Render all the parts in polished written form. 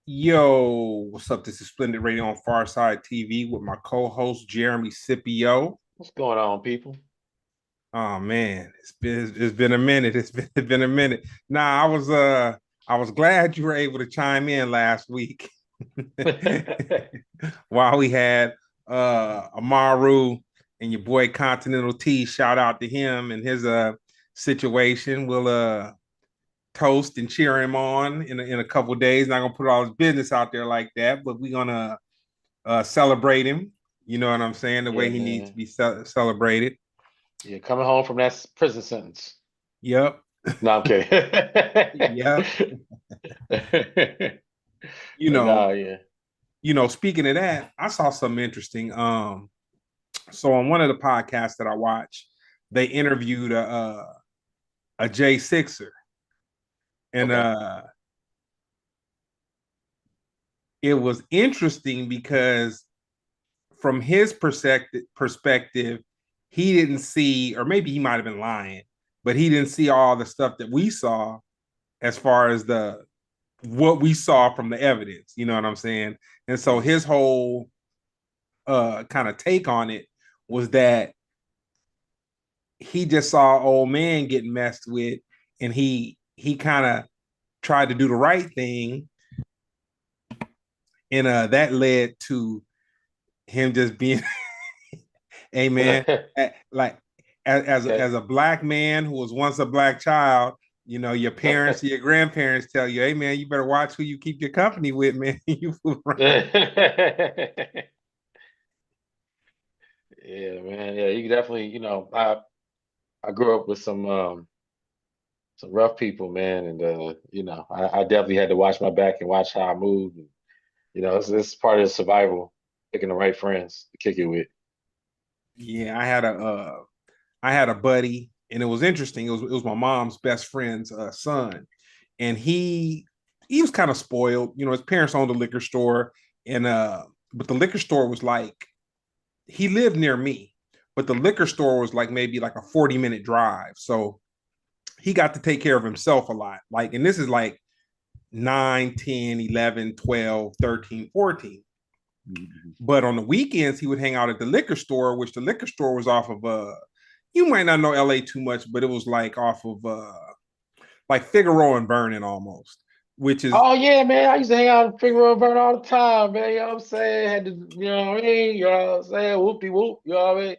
Yo, what's up? This is Splendid Radio on Farside TV with my co-host Jeremy Scippio. What's going on, people? Oh man, it's been a minute. It's been a minute. Nah, I was glad you were able to chime in last week while we had Amaru and your boy Continental T. Shout out to him and his situation. We'll toast and cheer him on in a couple of days. Not gonna put all his business out there like that, but we're gonna celebrate him. You know what I'm saying? The Yeah, way he needs to man. be celebrated. Yeah, coming home from that prison sentence. Yep. No, I'm kidding. Yep. You But know, nah, yeah. speaking of that, I saw something interesting. So on one of the podcasts that I watch, they interviewed a J Sixer, and Okay. it was interesting because from his perspective, he didn't see, or maybe he might have been lying, but he didn't see all the stuff that we saw as far as the what we saw from the evidence. You know what I'm saying? And so Mhm. his whole kind of take on it was that he just saw old man getting messed with, and he kind of tried to do the right thing, and that led to him just being hey man, like Okay. as a black man who was once a black child, your parents, your grandparents tell you, hey man, you better watch who you keep your company with, man. You fool around. Yeah, man. Yeah, you definitely, I grew up with some rough people, man, and I definitely had to watch my back and watch how I moved. And, it's part of the survival, picking the right friends to kick it with. Yeah, I had a buddy, and it was interesting. It was my mom's best friend's son, and he was kind of spoiled. His parents owned a liquor store, and but the liquor store was like he lived near me, but the liquor store was like maybe like a 40-minute drive. So he got to take care of himself a lot. Like, and this is like 9, 10, 11, 12, 13, 14. Mhm. But on the weekends, he would hang out at the liquor store, which the liquor store was off of you might not know LA too much, but it was like off of like Figueroa and Vernon almost, which is Oh yeah, man. I used to hang out in Figueroa Verde all the time, man. You know what I'm saying? Had to, you know what I mean? You know what I'm saying? Whoop de whoop, you know what I mean?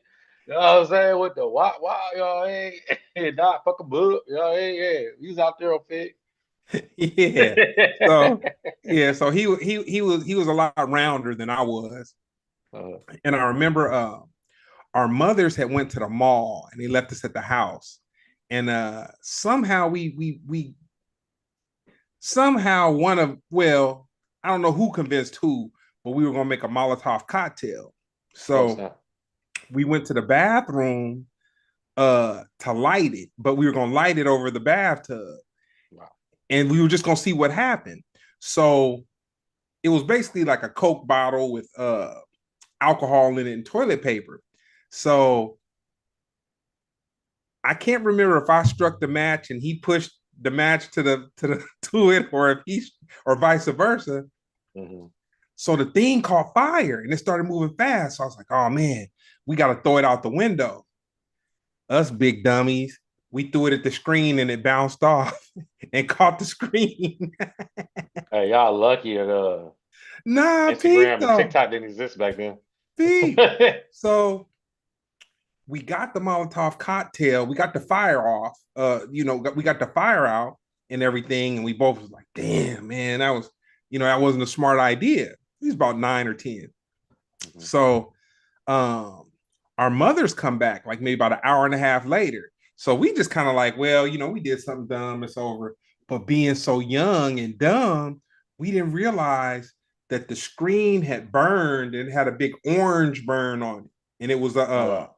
You know what I'm saying? With the wow, you know what I mean? Not fucking book, you know what I mean? Yeah, he was out there on Fig. yeah. So yeah, so he was a lot rounder than I was. uh, And I remember our mothers had went to the mall and they left us at the house. And somehow we one of well, I don't know who convinced who, but we were gonna make a Molotov cocktail. oh So snap. we went to the bathroom to light it, but we were gonna light it over the bathtub Wow. and we were just gonna see what happened. So it was basically like a Coke bottle with alcohol in it and toilet paper. So I can't remember if I struck the match and he pushed the match to the to it, or if he or vice versa. Hmm. So the thing caught fire and it started moving fast. So I was like, oh man, we got to throw it out the window. Us big dummies, we threw it at the screen and it bounced off and caught the screen. Hey, y'all lucky that Nah, peep Instagram and though, TikTok didn't exist back then. peep. So we got the Molotov cocktail, we got the fire off, we got the fire out and everything, and we both was like, damn, man, that wasn't a smart idea. He was about 9 or 10. Mhm. So um our mothers come back like maybe about an hour and a half later. So we just kind of like, well, we did something dumb, it's over. But being so young and dumb, we didn't realize that the screen had burned and had a big orange burn on it. And it was a Oh wow.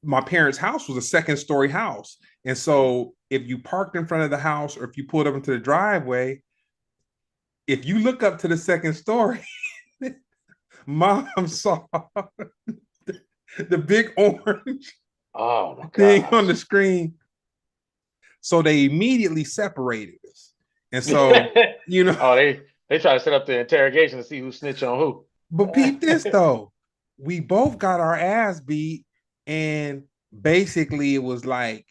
my parents' house was a second story house. And Mhm. so if you parked in front of the house or if you pulled up into the driveway, if you look up to the second story, mom saw the big orange Oh my thing on the gosh. screen. So they immediately separated us. And so, you know, Oh, they. They try to set up the interrogation to see who snitch on who. But peep this though. We both got our ass beat, and basically it was like,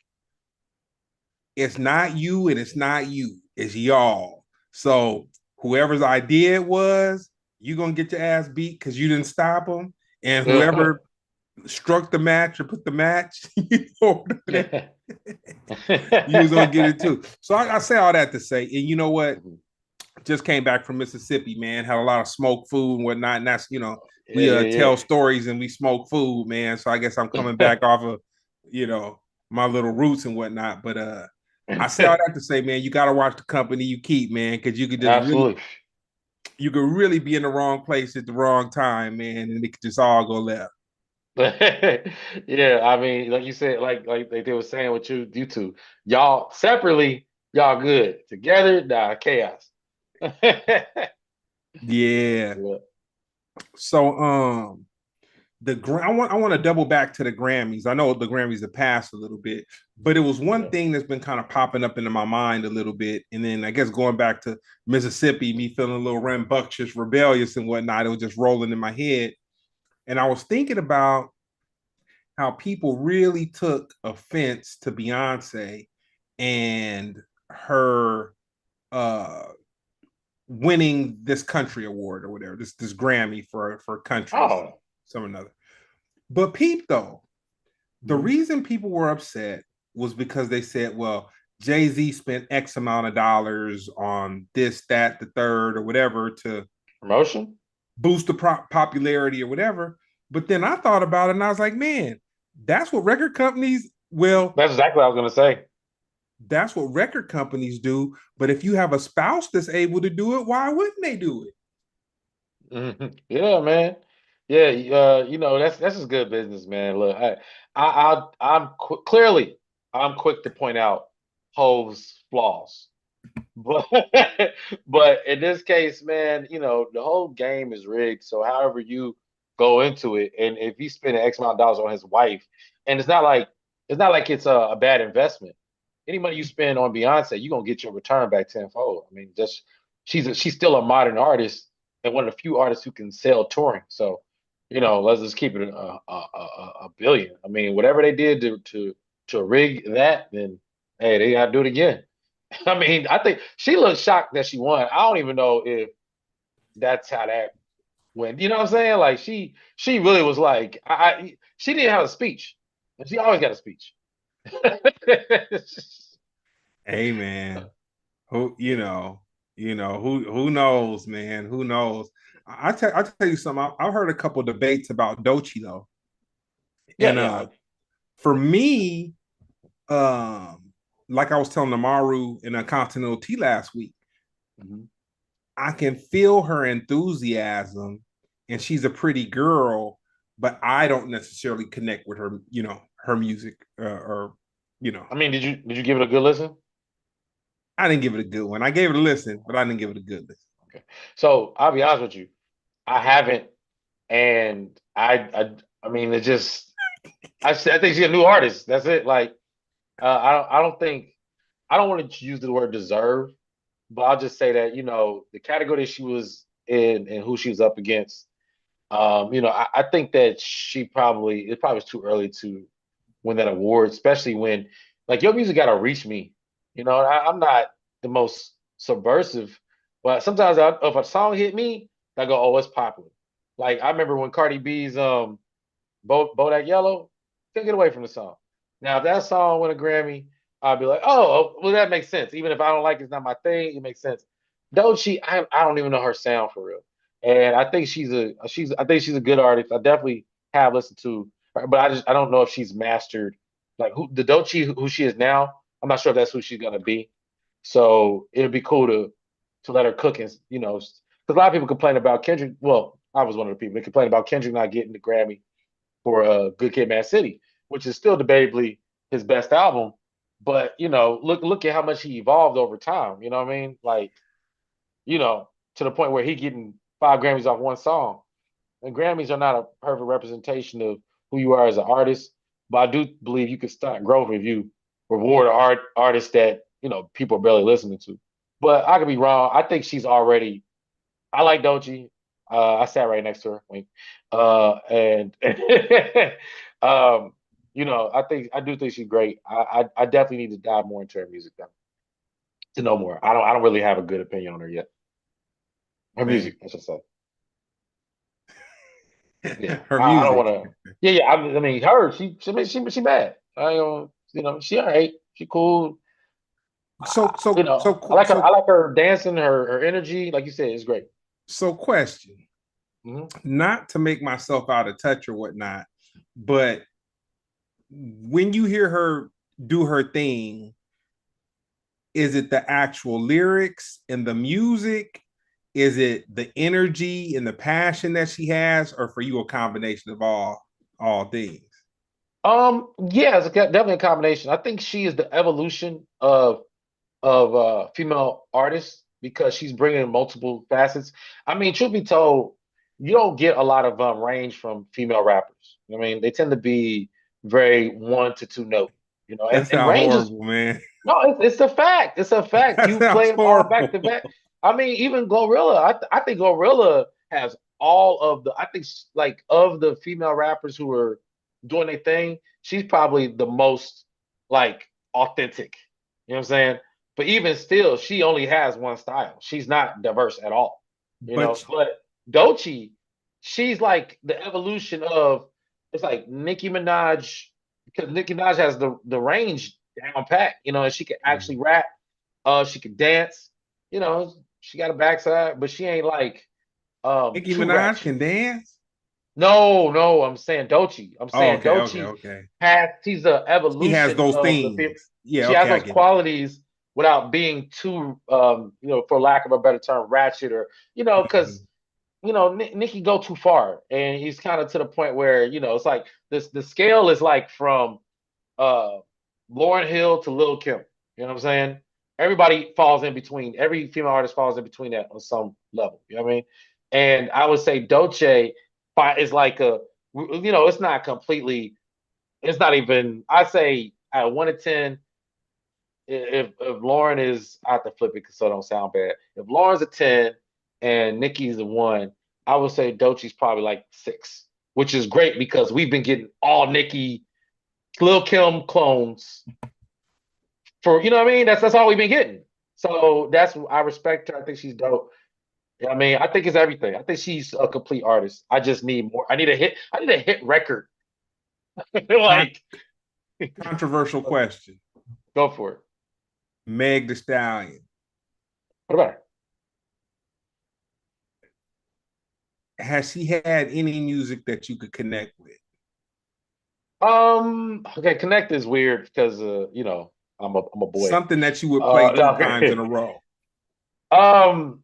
it's not you and it's not you, it's y'all. So whoever's idea it was, you're gonna get your ass beat because you didn't stop them. And whoever struck the match or put the match, you was gonna get it too. So I say all that to say, and you know what? Just came back from Mississippi, man. Had a lot of smoked food and whatnot. And that's, we Yeah, tell stories and we smoke food, man. So I guess I'm coming back off of, you know, my little roots and whatnot. But I say all yeah. that to say, man, you gotta watch the company you keep, man, because Absolutely. you could really be in the wrong place at the wrong time, man, and it could just all go left. Yeah, I mean, like you said, like they were saying with you two, y'all separately, y'all good. Together, nah, chaos. Yeah. Yeah, So I want to double back to the Grammys. I know the Grammys have passed a little bit, but it was one yeah. thing that's been kind of popping up into my mind a little bit. And then I guess going back to Mississippi, me feeling a little rambunctious, rebellious, and whatnot, it was just rolling in my head. And I was thinking about how people really took offense to Beyonce and her uh winning this country award or whatever, this Grammy for country or Oh, some another. But peep though, the mhm. reason people were upset was because they said, well, Jay-Z spent X amount of dollars on this, that, the third, or whatever to Promotion? boost the popularity or whatever. But then I thought about it and I was like, man, that's what record companies, well, That's exactly what I was gonna say. that's what record companies do. But if you have a spouse that's able to do it, why wouldn't they do it? Yeah, man. Yeah, that's just good business, man. Look, clearly I'm quick to point out Hove's flaws. But but in this case, man, the whole game is rigged. So however you go into it, and if you spend X amount of dollars on his wife, and it's not like it's a bad investment. Any money you spend on Beyonce, you're gonna get your return back tenfold. I mean, just she's still a modern artist and one of the few artists who can sell touring. So, let's just keep it a billion. I mean, whatever they did to rig that, then hey, they gotta do it again. I mean, I think she looked shocked that she won. I don't even know if that's how that went. You know what I'm saying? Like she really was like, she didn't have a speech, and she always got a speech. Hey man, who who knows, man? Who knows? I tell you something. I've heard a couple debates about Dochi though, Yeah, and yeah. for me, like I was telling Amaru in a Continental Tea last week, Mhm. I can feel her enthusiasm, and she's a pretty girl, but I don't necessarily connect with her, her music, or you know, I mean, did you give it a good listen? I didn't give it a good one. I gave it a listen, but I didn't give it a good listen. Okay. So I'll be honest with you. I haven't, and I mean, it just I think she's a new artist. That's it. Like, I don't think I don't want to use the word deserve, but I'll just say that the category she was in and who she was up against. I think that it probably was too early to win that award, especially when like your music got to reach me. I'm not the most subversive, but sometimes if a song hit me, I go, oh, it's popular. Like I remember when Cardi B's Bodak Yellow, couldn't get away from the song. Now if that song won a Grammy, I'd be like, oh, well that makes sense. Even if I don't like it's not my thing, it makes sense. Doechii, I don't even know her sound for real. And I think I think she's a good artist. I definitely have listened to her, but I don't know if she's mastered like the Doechii who she is now. I'm not sure if that's who she's gonna be. So it'd be cool to let her cook and because a lot of people complain about Kendrick. Well, I was one of the people that complained about Kendrick not getting the Grammy for Good Kid, Mad City, which is still debatably his best album. But look at how much he evolved over time. You know what I mean? Like to the point where he getting 5 Grammys off one song. And Grammys are not a perfect representation of who you are as an artist, but I do believe you can start growth if you reward artists that people are barely listening to. But I could be wrong. I think she's already I like Doechii. I sat right next to her. Wink. And um, I do think she's great. I definitely need to dive more into her music though, to know more. I don't really have a good opinion on her yet. Her Man, music, I should say. Yeah, her I don't music. want to. Yeah, yeah. I mean, her. She bad. I don't. She alright. She cool. So so so I so like her dancing. Her energy, like you said, is great. so question. Hmm. Not to make myself out of touch or whatnot, but when you hear her do her thing, is it the actual lyrics and the music? Is it the energy and the passion that she has, or for you a combination of all things? Yeah, definitely a combination. I think she is the evolution of female artists because she's bringing multiple facets. I mean, truth be told, you don't get a lot of range from female rappers. I mean, they tend to be very one to two note, That and sounds range is horrible, man. no, it's a fact. It's a fact. That You play sounds them all back horrible. to back. I mean, even Glorilla. I think Glorilla has all of the. I think like of the female rappers who are doing their thing, she's probably the most like authentic. You know what I'm saying? But even still, she only has one style. She's not diverse at all. But But Doechii, she's like the evolution of it's like Nicki Minaj because Nicki Minaj has the range down pat, and she can actually rap. She can dance. She got a backside, but she ain't like Nicki true rap. Minaj can dance. No, no, I'm saying Doechii. I'm Oh, saying okay, okay, Doechii okay. she's the She has evolution those of things. Yeah, she has okay, I those get it. qualities without being too for lack of a better term, ratchet or because Mhm. Nicki go too far and he's kind of to the point where, it's like this the scale is like from uh Lauren Hill to Lil Kim. You know what I'm saying? Everybody falls in between. Every female artist falls in between that on some level. You know what I mean? And I would say Doce is like it's not completely. It's not even. I say at 1 to 10. If Lauren is, I have to flip it so it don't sound bad. If Lauren's a 10 and Nikki's a 1, I would say Dochi's probably like 6, which is great because we've been getting all Nikki Lil Kim clones for what I mean. That's all we've been getting. So I respect her. I think she's dope. I mean, I think it's everything. I think she's a complete artist. I just need more. I need a hit. I need a hit record. Con- Like, Controversial question. go for it. Meg the Stallion. What about her? Has she had any music that you could connect with? Okay, Connect is weird because I'm a boy. Something that you would play two No, times in okay. a row. Um,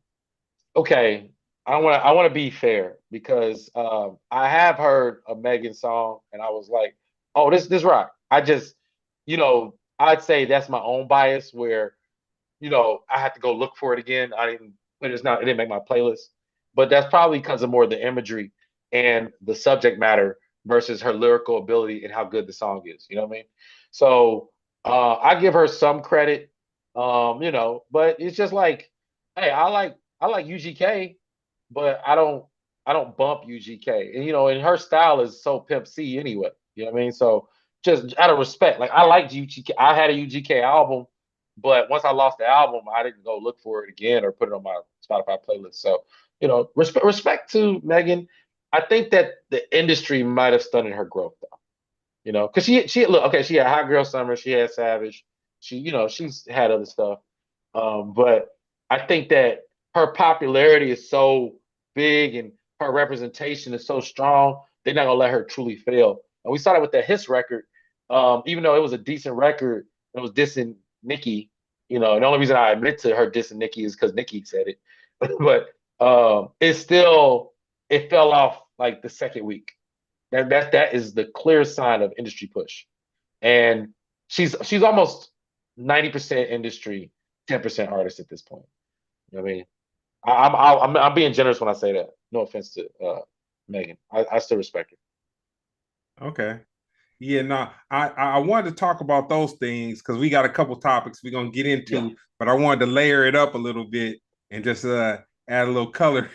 okay. I want to be fair because I have heard a Megan song and I was like, oh, this rock. I'd say that's my own bias where I had to go look for it again. I didn't, but it didn't make my playlist. But that's probably because of more the imagery and the subject matter versus her lyrical ability and how good the song is. You know what I mean? So I give her some credit. But it's just like, hey, I like UGK, but I don't bump UGK. And her style is so Pimp C anyway. You know what I mean? So just out of respect, like I liked UGK. I had a UGK album, but once I lost the album, I didn't go look for it again or put it on my Spotify playlist. So, respect to Megan. I think that the industry might have stunted her growth though. Because she look okay. She had Hot Girl Summer. She had Savage. She's had other stuff. But I think that her popularity is so big and her representation is so strong. They're not gonna let her truly fail. And we saw that with the Hiss record. Even though it was a decent record, it was dissing Nicki. And the only reason I admit to her dissing Nicki is because Nicki said it. But it fell off like the second week. That is the clear sign of industry push. And she's almost 90% industry, 10% artist at this point. You know what I mean? I'm being generous when I say that. No offense to Megan. I still respect her. Okay. Yeah, no, I wanted to talk about those things because we got a couple topics we're gonna get Yeah. into, but I wanted to layer it up a little bit and just add a little color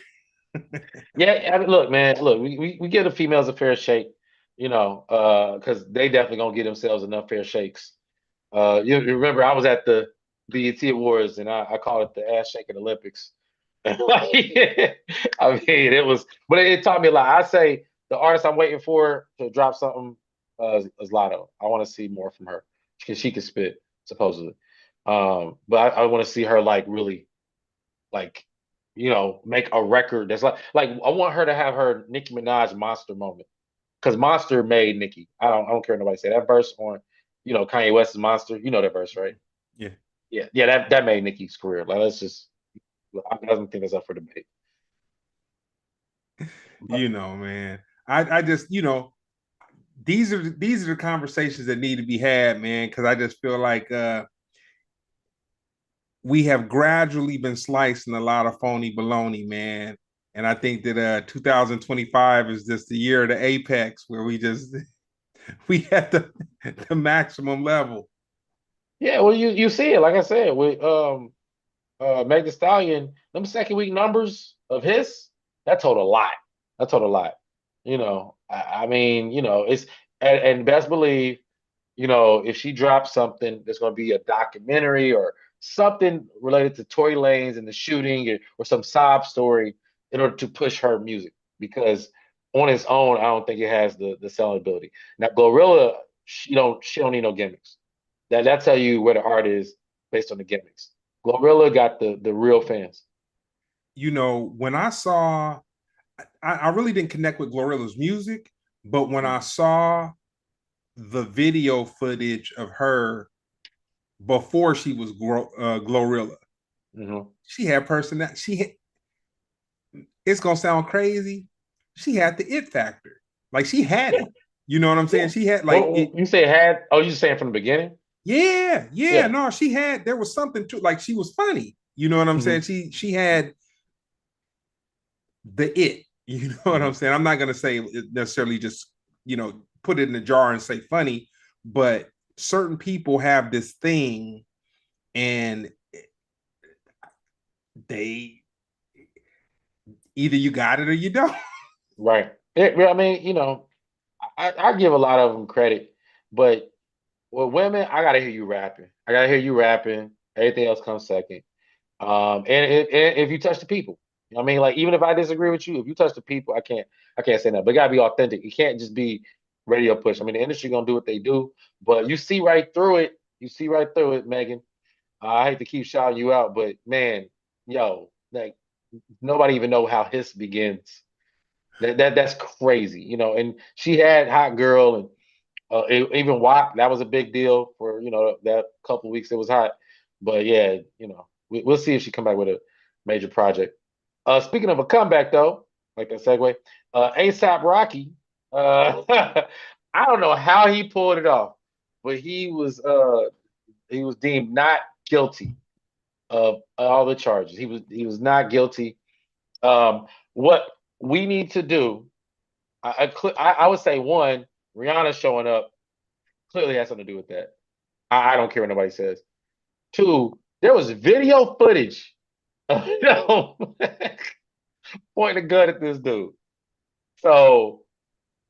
Yeah, I mean, look, man, look, we give the females a fair shake, because they definitely gonna get themselves enough fair shakes. You remember I was at the BET Awards and I called it the ass shaking Olympics. I mean, but it taught me a lot. I say the artist I'm waiting for to drop something is Lotto. I want to see more from her because she can spit supposedly. But I want to see her like really like make a record that's like I want her to have her Nicki Minaj Monster moment because Monster made Nicki. I don't care what nobody say that verse on Kanye West's Monster. You know that verse, right? Yeah. Yeah. That made Nicki's career. Like let's just I don't think that's up for debate. But Man. I just, these are the conversations that need to be had, man, because I just feel like we have gradually been slicing a lot of phony baloney, man. And I think that 2025 is just the year of the apex where we at the maximum level. yeah, well you see it like I said with Meg Thee Stallion, them second week numbers of his, that told a lot. That told a lot. I mean, it's and best believe, if she drops something that's going to be a documentary or something related to Tory Lanez and the shooting or some sob story in order to push her music because on its own, I don't think it has the selling ability. Now, Glorilla, she don't need no gimmicks. That tell you where the art is based on the gimmicks. Glorilla got the real fans. When I really didn't connect with Glorilla's music, but when I saw the video footage of her before she was Glorilla, Mm-hmm. she had personality. It's gonna sound crazy. She had the it factor. Like she had Yeah, it. You know what I'm yeah. saying? She had like Well, it. you say had? Oh, you saying from the beginning? Yeah, yeah. Yeah. No, she had. There was something to like. She was funny. You know what I'm saying? Mm-hmm. She had the it. You know what Mm-hmm. I'm saying? I'm not gonna say necessarily just put it in a jar and say funny, but certain people have this thing, and they either you got it or you don't. Right. I mean, I give a lot of them credit, but with women, I gotta hear you rapping. I gotta hear you rapping. Everything else comes second. And if you touch the people, I mean, like even if I disagree with you, if you touch the people, I can't say that. But it gotta be authentic. It can't just be radio push. I mean, the industry gonna do what they do, but you see right through it. You see right through it, Megan. I hate to keep shouting you out, but man, yo, like nobody even know how his begins. That's crazy, And she had Hot Girl and even WAP. That was a big deal for that couple weeks. It was hot, but yeah, we'll see if she come back with a major project. Speaking of a comeback though, like that segue, ASAP Rocky. I don't know how he pulled it off, but he was deemed not guilty of all the charges. He was not guilty. What we need to do, I would say one, Rihanna showing up clearly has something to do with that. I don't care what nobody says. Two, there was video footage of him pointing a gun at this dude. So,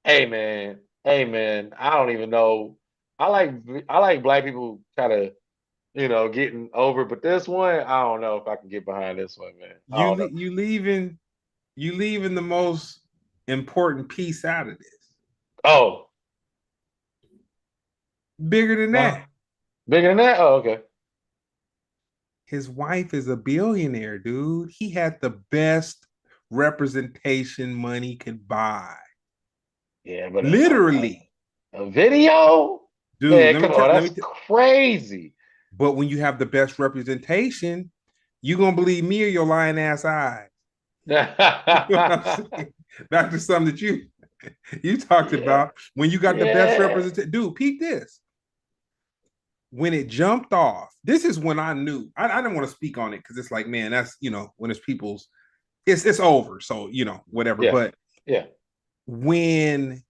hey man, I don't even know. I like I like black people kind of getting over, but this one, I don't know if I can get behind this one, man. I You don't know. you leaving the most important piece out of this. Oh, Bigger than huh? that. Bigger than that? Oh, okay. His wife is a billionaire, dude. He had the best representation money could buy. Yeah, but Literally. a video? Dude, Man, come on, that's crazy. but when you have the best representation, you gonna believe me or your lying ass eyes. You know what I'm saying? Back to something that you talked Yeah, about when you got the best yeah, representation. Dude, peep this. When it jumped off, this is when I knew. I didn't want to speak on it because it's like, man, that's when it's people's, it's over. So whatever. yeah, But yeah. when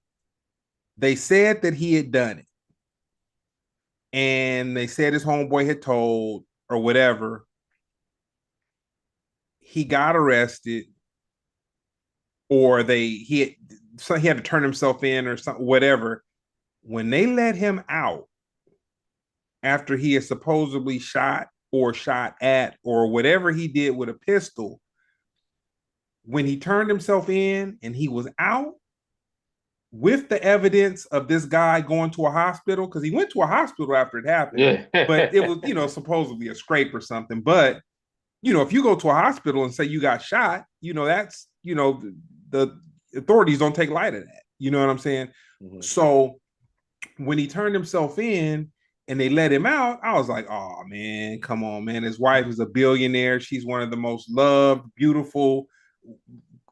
they said that he had done it, and they said his homeboy had told or whatever, he got arrested. or he had to turn himself in or something, whatever. When they let him out after he is supposedly shot or shot at or whatever he did with a pistol, when he turned himself in and he was out with the evidence of this guy going to a hospital, because he went to a hospital after it happened, Yeah. but it was, supposedly a scrape or something. But, if you go to a hospital and say you got shot, that's, the authorities don't take light of that. You know what I'm saying? Mhm. So when he turned himself in and they let him out, I was like, oh man, come on, man. His wife is a billionaire. She's one of the most loved, beautiful,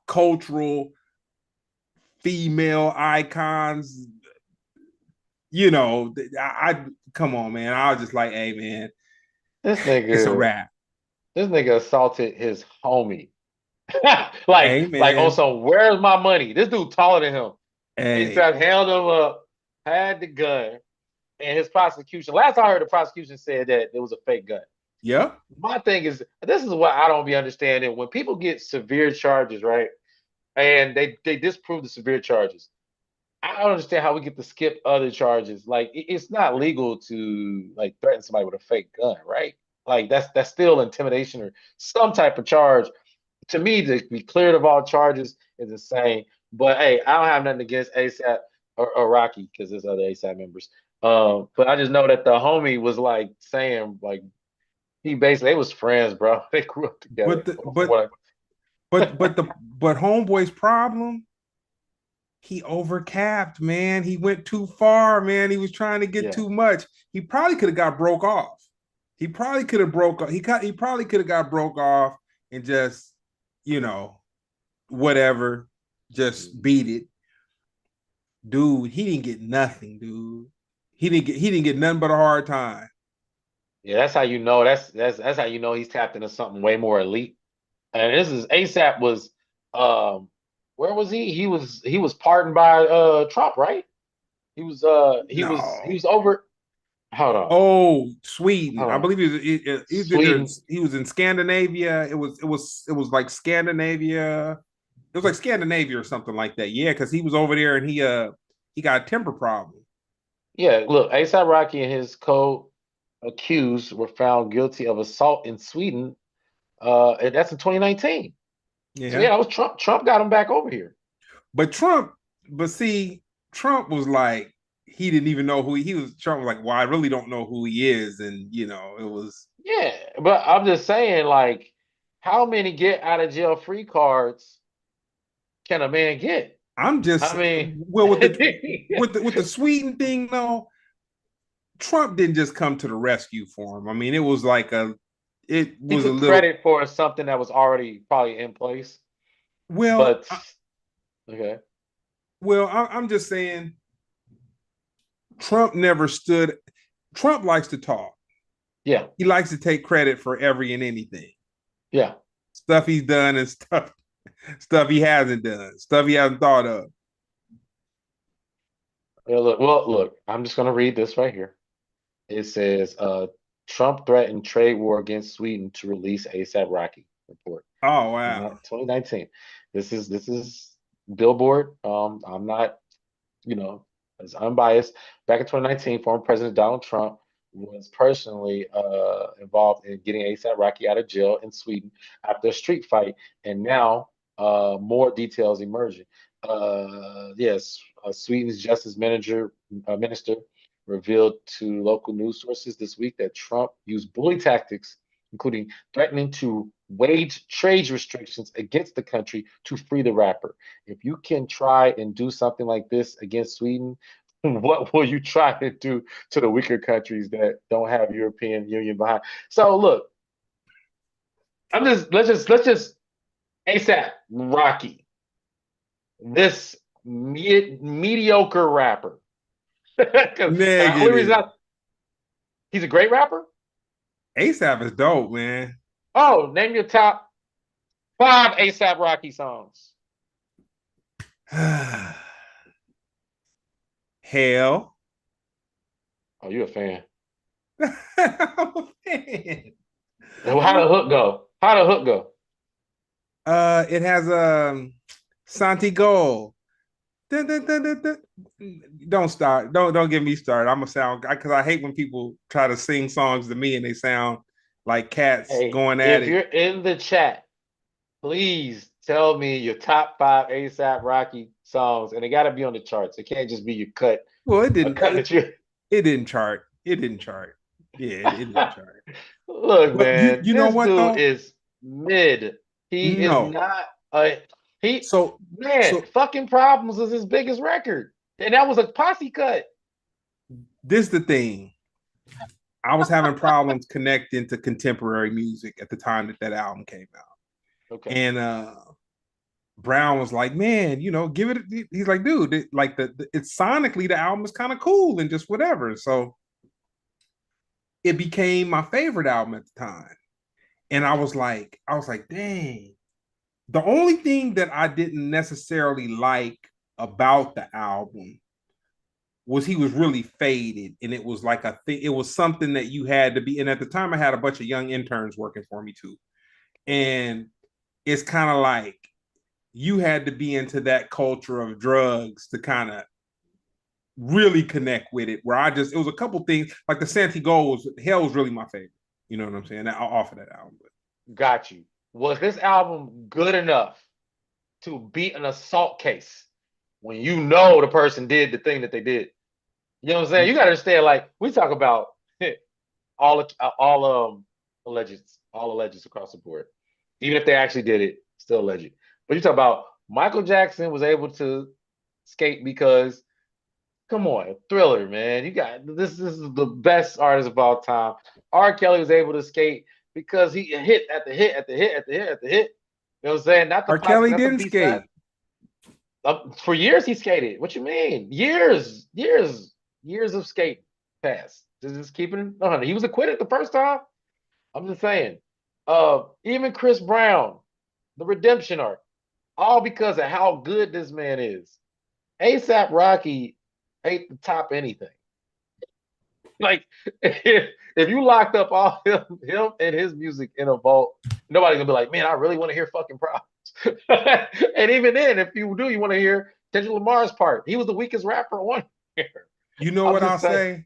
cultural female icons. I come on, man. I was just like, hey, man, This it's a nigga, wrap. this nigga assaulted his homie. like, Hey, like on man. some, where's my money? This dude taller than him. Hey, ASAP held him up, had the gun, and his prosecution. Last I heard, the prosecution said that it was a fake gun. yep. My thing is, this is what I don't be understanding. When people get severe charges, right, and they disprove the severe charges, I don't understand how we get to skip other charges. Like it's not legal to like threaten somebody with a fake gun, right? Like that's still intimidation or some type of charge. To me, to be cleared of all charges is insane. But hey, I don't have nothing against ASAP or Rocky because there's other ASAP members. But I just know that the homie was like saying like he basically they was friends, bro. They grew up together. But the From what but homeboy's problem, he overcapped, man. He went too far, man. He was trying to get yeah. too much. He probably could have got broke off. He probably could have broke. He probably could have got broke off and just, you know, whatever, just beat it, dude. He didn't get nothing, dude. He didn't get nothing but a hard time. Yeah, that's how you know. That's how you know he's tapped into something way more elite. And this is ASAP was um where was he? He was pardoned by Trump, right? He was No. over. Hold on, Oh, Sweden. hold I on. believe Sweden. he was in Scandinavia. It was like Scandinavia. It was like Scandinavia or something like that. Yeah, because he was over there and he got a temper problem. Yeah, look, ASAP Rocky and his co-accused were found guilty of assault in Sweden. And that's in 2019. So yeah, Yeah. that was Trump. Trump got him back over here. But Trump, but see, Trump was like, he didn't even know who he was. Trump was like, well, I really don't know who he is. And, it was, Yeah, but I'm just saying, like, how many get out of jail free cards can a man get? I'm just, I mean, well, with the Sweden thing, though, Trump didn't just come to the rescue for him. I mean, it he was a took little, credit for something that was already probably in place. well, But okay, I'm just saying, Trump never stood. Trump likes to talk. yeah, He likes to take credit for every and anything, yeah. stuff he's done and stuff he hasn't done, stuff he hasn't thought of. Well, look, I'm just gonna read this right here. It says, Trump threatened trade war against Sweden to release ASAP Rocky report. Oh wow. 2019. This is Billboard. I'm not, as unbiased. Back in 2019, former President Donald Trump was personally involved in getting ASAP Rocky out of jail in Sweden after a street fight, and now more details emerging. Yes, Sweden's justice minister revealed to local news sources this week that Trump used bully tactics, including threatening to wage trade restrictions against the country to free the rapper. If you can try and do something like this against Sweden, what will you try to do to the weaker countries that don't have European Union behind? So look, let's just ASAP Rocky, this mediocre rapper. Because the only reason Negative. he's a great rapper. ASAP is dope, man. Oh, name your top five ASAP Rocky songs. Hell. Oh, you a fan? I'm a fan. How the hook go? How the hook go? It has Santiago. Dun, dun, dun, dun, dun. Don't start. Don't get me started. I'm gonna sound because I hate when people try to sing songs to me and they sound like cats Hey, going at if it. you're in the chat, please tell me your top five ASAP Rocky songs, and it got to be on the charts. It can't just be your cut, Well, it a didn't. cut that you. It didn't chart. It didn't chart. Yeah, it didn't chart. Look, But man, you know this what dude though? is mid. He is No. not a he. So Man, so fucking problems is his biggest record, and that was a posse cut. this is the thing. I was having problems connecting to contemporary music at the time that that album came out, Okay, and Brown was like, "Man, give it." He's like, "Dude, like it's sonically the album is kind of cool and just whatever." So it became my favorite album at the time, and I was like, "Dang." The only thing that I didn't necessarily like about the album was he was really faded, and it was like a thing. It was something that you had to be. And at the time, I had a bunch of young interns working for me too, and it's kind of like you had to be into that culture of drugs to kind of really connect with it. Where it was a couple things like the Santiago was Hell was really my favorite. You know what I'm saying? Off of that album. But got you. Was this album good enough to beat an assault case when you know the person did the thing that they did? You know what I'm saying? You got to understand. Like we talk about all all alleged across the board. Even if they actually did it, still alleged. But you talk about Michael Jackson was able to skate because come on, Thriller, man. You got this is the best artist of all time. R. Kelly was able to skate because he hit at the hit at the hit at the hit at the hit. You know what I'm saying? R. Kelly Not the didn't B side. skate. For years he skated. What you mean? Years of skating passed. Just keeping it 100. He was acquitted the first time. I'm just saying. Even Chris Brown, the redemption arc, all because of how good this man is. ASAP Rocky ain't the top anything. Like if you locked up all him and his music in a vault, nobody's gonna be like, man, I really want to hear fucking problems. And even then, if you do, you want to hear Kendrick Lamar's part. He was the weakest rapper on here. You know I'm what just I'll saying.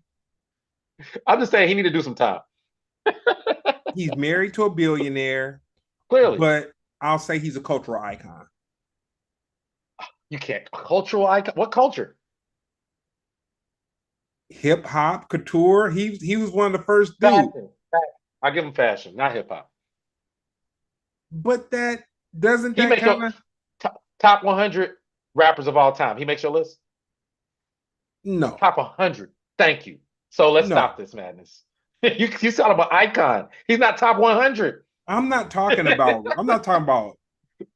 say? I'm just saying he need to do some time. He's married to a billionaire, Clearly, but I'll say he's a cultural icon. you can't cultural icon. What culture? Hip hop, couture. He was one of the first dudes. Fashion. I give him fashion, not hip hop. But that doesn't He that makes your kind of top 100 rappers of all time. He makes your list. no, Top 100. Thank you. So let's no. stop this madness. You talking about icon. He's not top 100. I'm not talking about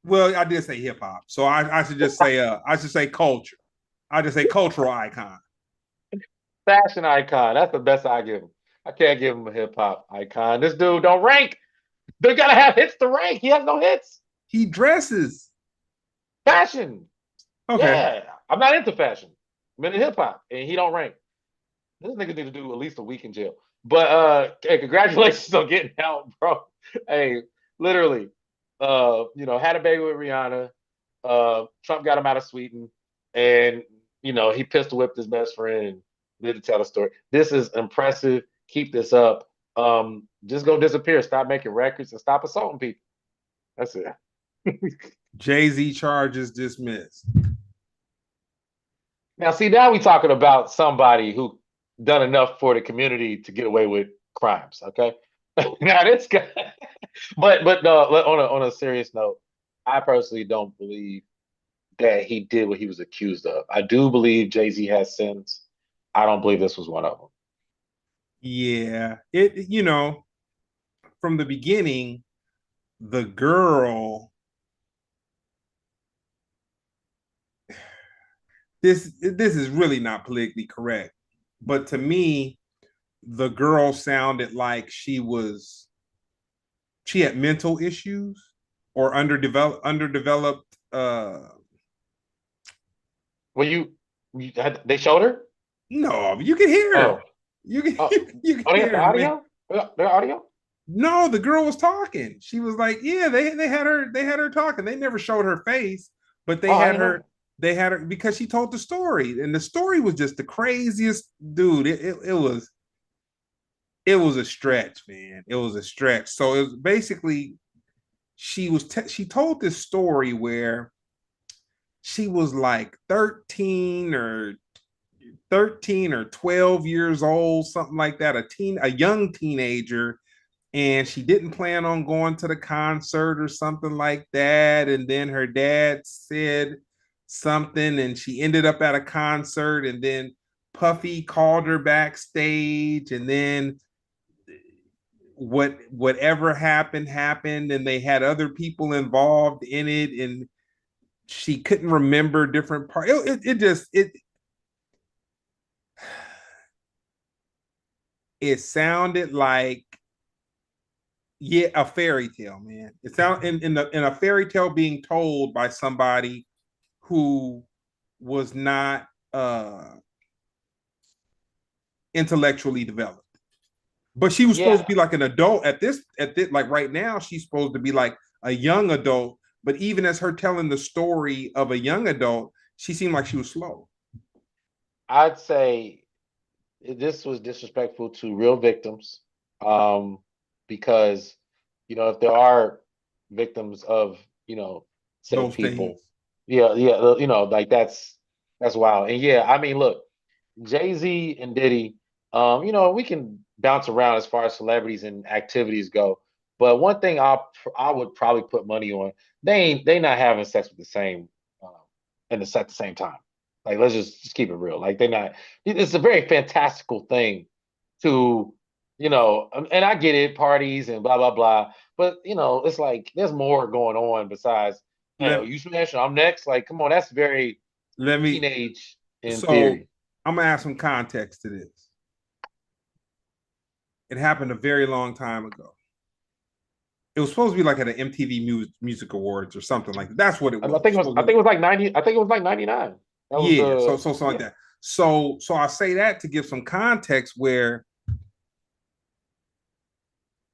well, I did say hip hop. So I should just say I should say culture. I just say cultural icon. Fashion icon. That's the best I give him. I can't give him a hip hop icon. This dude don't rank. They gotta have hits to rank. He has no hits. He dresses. Fashion. Okay. Yeah. I'm not into fashion. I'm into hip hop. And he don't rank. This nigga need to do at least a week in jail. But hey, congratulations on getting out, bro. Hey, literally, had a baby with Rihanna. Trump got him out of Sweden, and he pistol whipped his best friend and lived to tell the story. This is impressive. Keep this up. Just go disappear. Stop making records and stop assaulting people. That's it. Jay-Z charges dismissed. Now, see, now we talking about somebody who done enough for the community to get away with crimes. Okay, now this guy, but no, on a serious note, I personally don't believe that he did what he was accused of. I do believe Jay Z has sins. I don't believe this was one of them. Yeah. From the beginning, the girl this is really not politically correct, but to me, the girl sounded like she had mental issues or underdeveloped Well, they showed her. no, you can hear. Oh, You can oh, you can oh, they have the hear, man. audio. Their audio. No, the girl was talking. She was like, yeah, they had her talking. They never showed her face, But Oh, I didn't know. they had her because she told the story, and the story was just the craziest, dude. It was a stretch, man. It was a stretch. So it was basically she told this story where she was like 13 or 12 years old, something like that, a young teenager, and she didn't plan on going to the concert or something like that. And then her dad said something, and she ended up at a concert, and then Puffy called her backstage, and then whatever happened, and they had other people involved in it, and she couldn't remember different parts. It sounded like, yeah, a fairy tale, man. It sound in a fairy tale being told by somebody who was not intellectually developed. But she was supposed to Yeah, be like an adult at this like right now she's supposed to be like a young adult, but even as her telling the story of a young adult, she seemed like she was slow. I'd say this was disrespectful to real victims, um, because if there are victims of said Those people, things. yeah, yeah, like that's wild. And yeah, I mean, look, Jay-Z and Diddy, we can bounce around as far as celebrities and activities go. But one thing I would probably put money on, they not having sex with the same um, at the same time. Like let's just keep it real. Like they not. It's a very fantastical thing to and I get it, parties and blah blah blah. But it's like there's more going on besides. Hey, Let you smashing? I'm next. Like, come on, that's very let me teenage in so theory. I'm gonna add some context to this. It happened a very long time ago. It was supposed to be like at an MTV Music Awards or something like that. That's what it I was. think it was. I think it was like 90. I think it was like 99. That was Yeah, the so something like yeah. that. So I say that to give some context where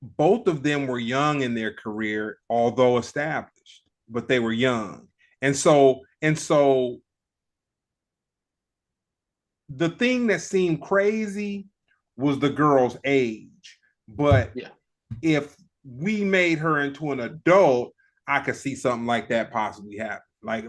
both of them were young in their career, although established, but they were young. And so the thing that seemed crazy was the girl's age. But Yeah. if we made her into an adult, I could see something like that possibly happen. Like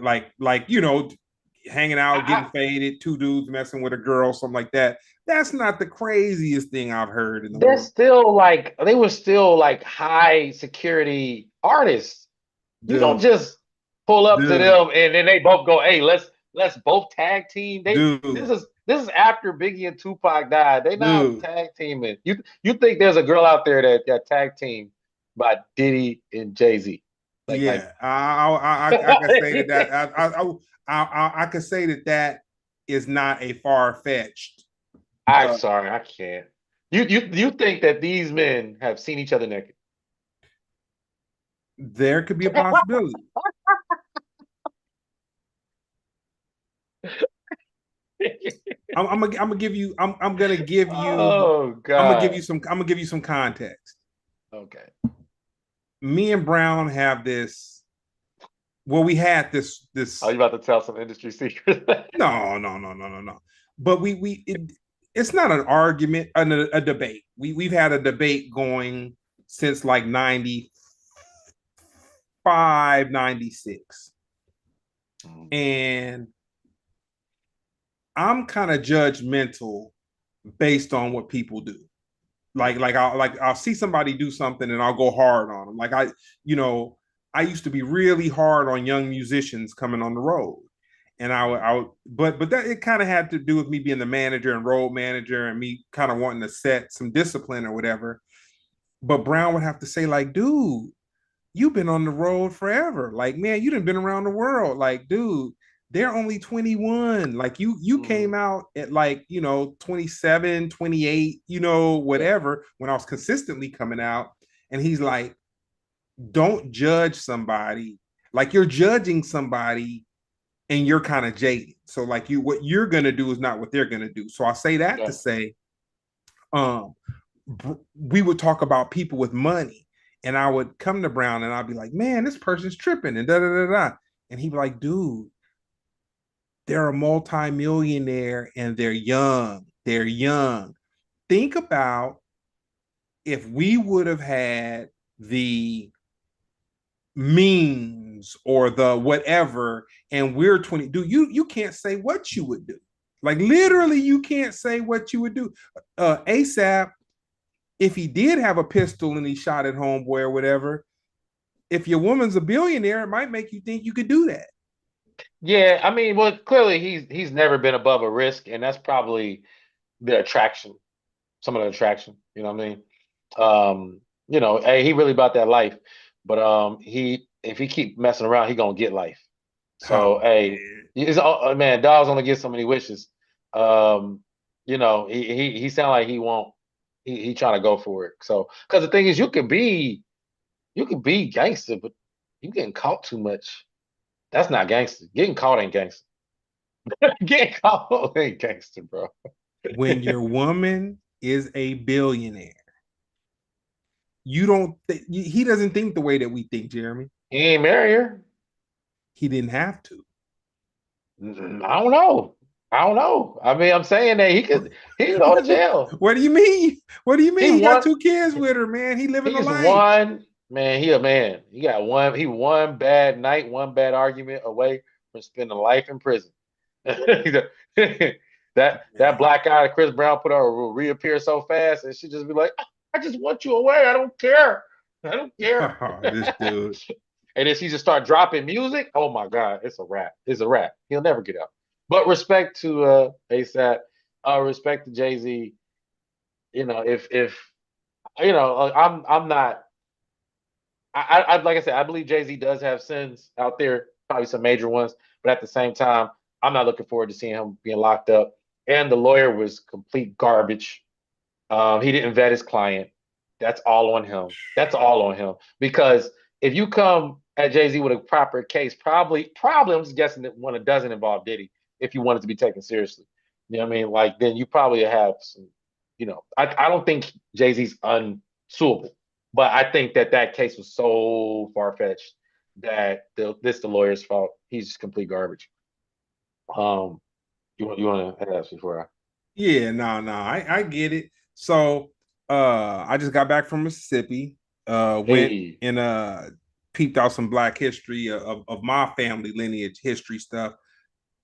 hanging out, I, getting faded, two dudes messing with a girl, something like that. That's not the craziest thing I've heard in the they're world. still like they were still like high security artists. You don't Dude, just pull up to dude, them and then they both go, "Hey, let's both tag team." This dude, is this is after Biggie and Tupac died. They not dude. tag teaming. You think there's a girl out there that tag team by Diddy and Jay Z? Like Yeah, I can say I can say that is not a far fetched. I'm Uh, sorry, I can't. You think that these men have seen each other naked? there could be a possibility. I'm gonna give you. I'm gonna give you. Oh God. I'm gonna give you some context. Okay. Me and Brown have this. Well, we had Are this. you about to tell some industry secrets? No. But it's not an argument, a debate. We've had a debate going since like 95, 96, and I'm kind of judgmental based on what people do. Yeah. I'll see somebody do something and I'll go hard on them. You know, I used to be really hard on young musicians coming on the road. And but that it kind of had to do with me being the manager and road manager and me kind of wanting to set some discipline or whatever. But Brown would have to say, like, dude, you've been on the road forever. Like, man, you done been around the world. Like, dude, they're only 21. Like you Hmm. came out at like, 27, 28, Yeah. whatever, when I was consistently coming out. And he's like, don't judge somebody. Like you're judging somebody and you're kind of jaded. So like what you're gonna do is not what they're gonna do. So I say that to Yeah. say, um, we would talk about people with money, and I would come to Brown and I'd be like, man, this person's tripping and da da da da. And he'd be like, dude, they're a multimillionaire and they're young. They're young. Think about if we would have had the means or the whatever, and we're 20, dude, you can't say what you would do. Like literally, you can't say what you would do. ASAP, if he did have a pistol and he shot at homeboy or whatever, if your woman's a billionaire, it might make you think you could do that. Yeah, I mean, well, clearly he's never been above a risk, and that's probably the attraction, some of the attraction. You know what I mean? Hey, he really about that life, but he if he keep messing around, he gonna get life. Oh So hey, man. man, dogs only get so many wishes. Um, he sound like he won't. He trying to go for it. So because the thing is, you can be gangster, but you getting caught too much. That's not gangster. Getting caught ain't gangster. Getting caught ain't gangster, bro. When your woman is a billionaire, you don't he doesn't think the way that we think, Jeremy. He ain't marry her. He didn't have to. I don't know. I don't know. I mean, I'm saying that he can go to jail. What do you mean? What do you He mean? He got won. 2 kids with her, man. He living the He's life. one man. He a man. He got one. He one bad night, one bad argument away from spending life in prison. that black eye that Chris Brown put on will reappear so fast, and she just be like, "I just want you away. I don't care. I don't care." Oh, this dude. And then she just start dropping music. Oh my God, it's a rap. It's a rap. He'll never get out. But respect to ASAP, respect to Jay-Z. If I'm not. I like I said, I believe Jay-Z does have sins out there, probably some major ones. But at the same time, I'm not looking forward to seeing him being locked up. And the lawyer was complete garbage. He didn't vet his client. That's all on him. That's all on him. Because if you come at Jay Z with a proper case, probably, I'm just guessing that one doesn't involve Diddy if you want it to be taken seriously. You know what I mean? Like then you probably have some. I don't think Jay Z's unsuable, but I think that case was so far fetched that the lawyer's fault. He's just complete garbage. Um, you want to ask before I? Yeah, no, I get it. So I just got back from Mississippi, went Hey, and peeped out some black history of my family lineage history stuff.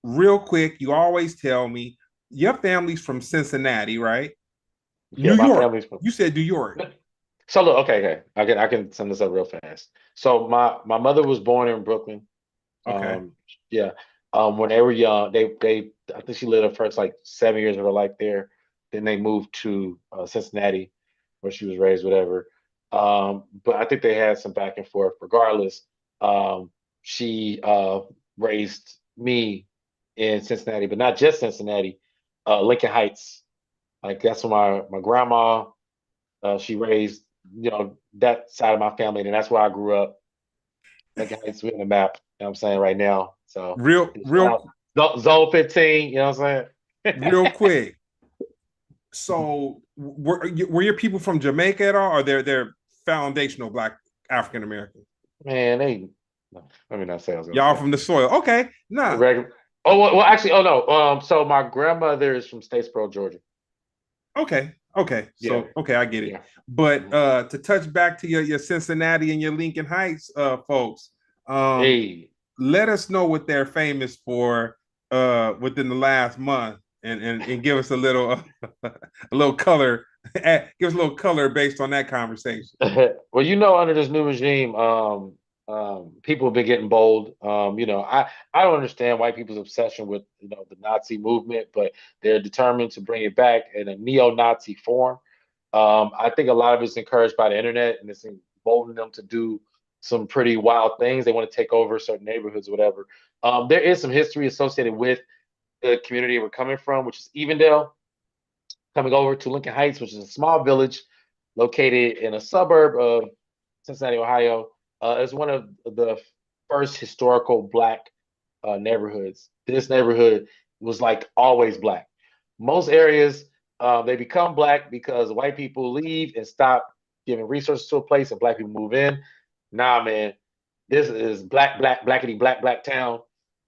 Real quick, you always tell me your family's from Cincinnati, right? yeah, New my York. family's from. You said New York. So look, okay. I can sum this up real fast. So my mother was born in Brooklyn. Okay. Um, yeah. When they were young, they I think she lived the first like 7 years of her life there. Then they moved to Cincinnati, where she was raised, whatever. But I think they had some back and forth. Regardless, she raised me in Cincinnati, but not just Cincinnati, Lincoln Heights. Like that's where my grandma she raised, that side of my family, and that's where I grew up. Like it's in the map, you know what I'm saying, right now. So Real, shout real, out Zone 15, you know what I'm saying? real quick. So were your people from Jamaica at all, or they're foundational Black African American? Man, let me not say I was gonna Y'all say. from the soil? Okay, nah. Regular. Oh well, actually, oh no. So my grandmother is from Statesboro, Georgia. Okay, okay. Yeah, So okay, I get it. yeah. But Mhm. to touch back to your Cincinnati and your Lincoln Heights folks, um, Hey. let us know what they're famous for within the last month, and give us a little a little color. Give us a little color based on that conversation. Well, under this new regime, people have been getting bold. I don't understand white people's obsession with the Nazi movement, but they're determined to bring it back in a neo-Nazi form. I think a lot of it's encouraged by the internet, and it's emboldening them to do some pretty wild things. They want to take over certain neighborhoods, or whatever. There is some history associated with the community we're coming from, which is Evendale, coming over to Lincoln Heights, which is a small village located in a suburb of Cincinnati, Ohio. It's one of the first historical Black neighborhoods. This neighborhood was like always Black. Most areas, they become Black because white people leave and stop giving resources to a place and Black people move in. Nah, man. This is blackety black town,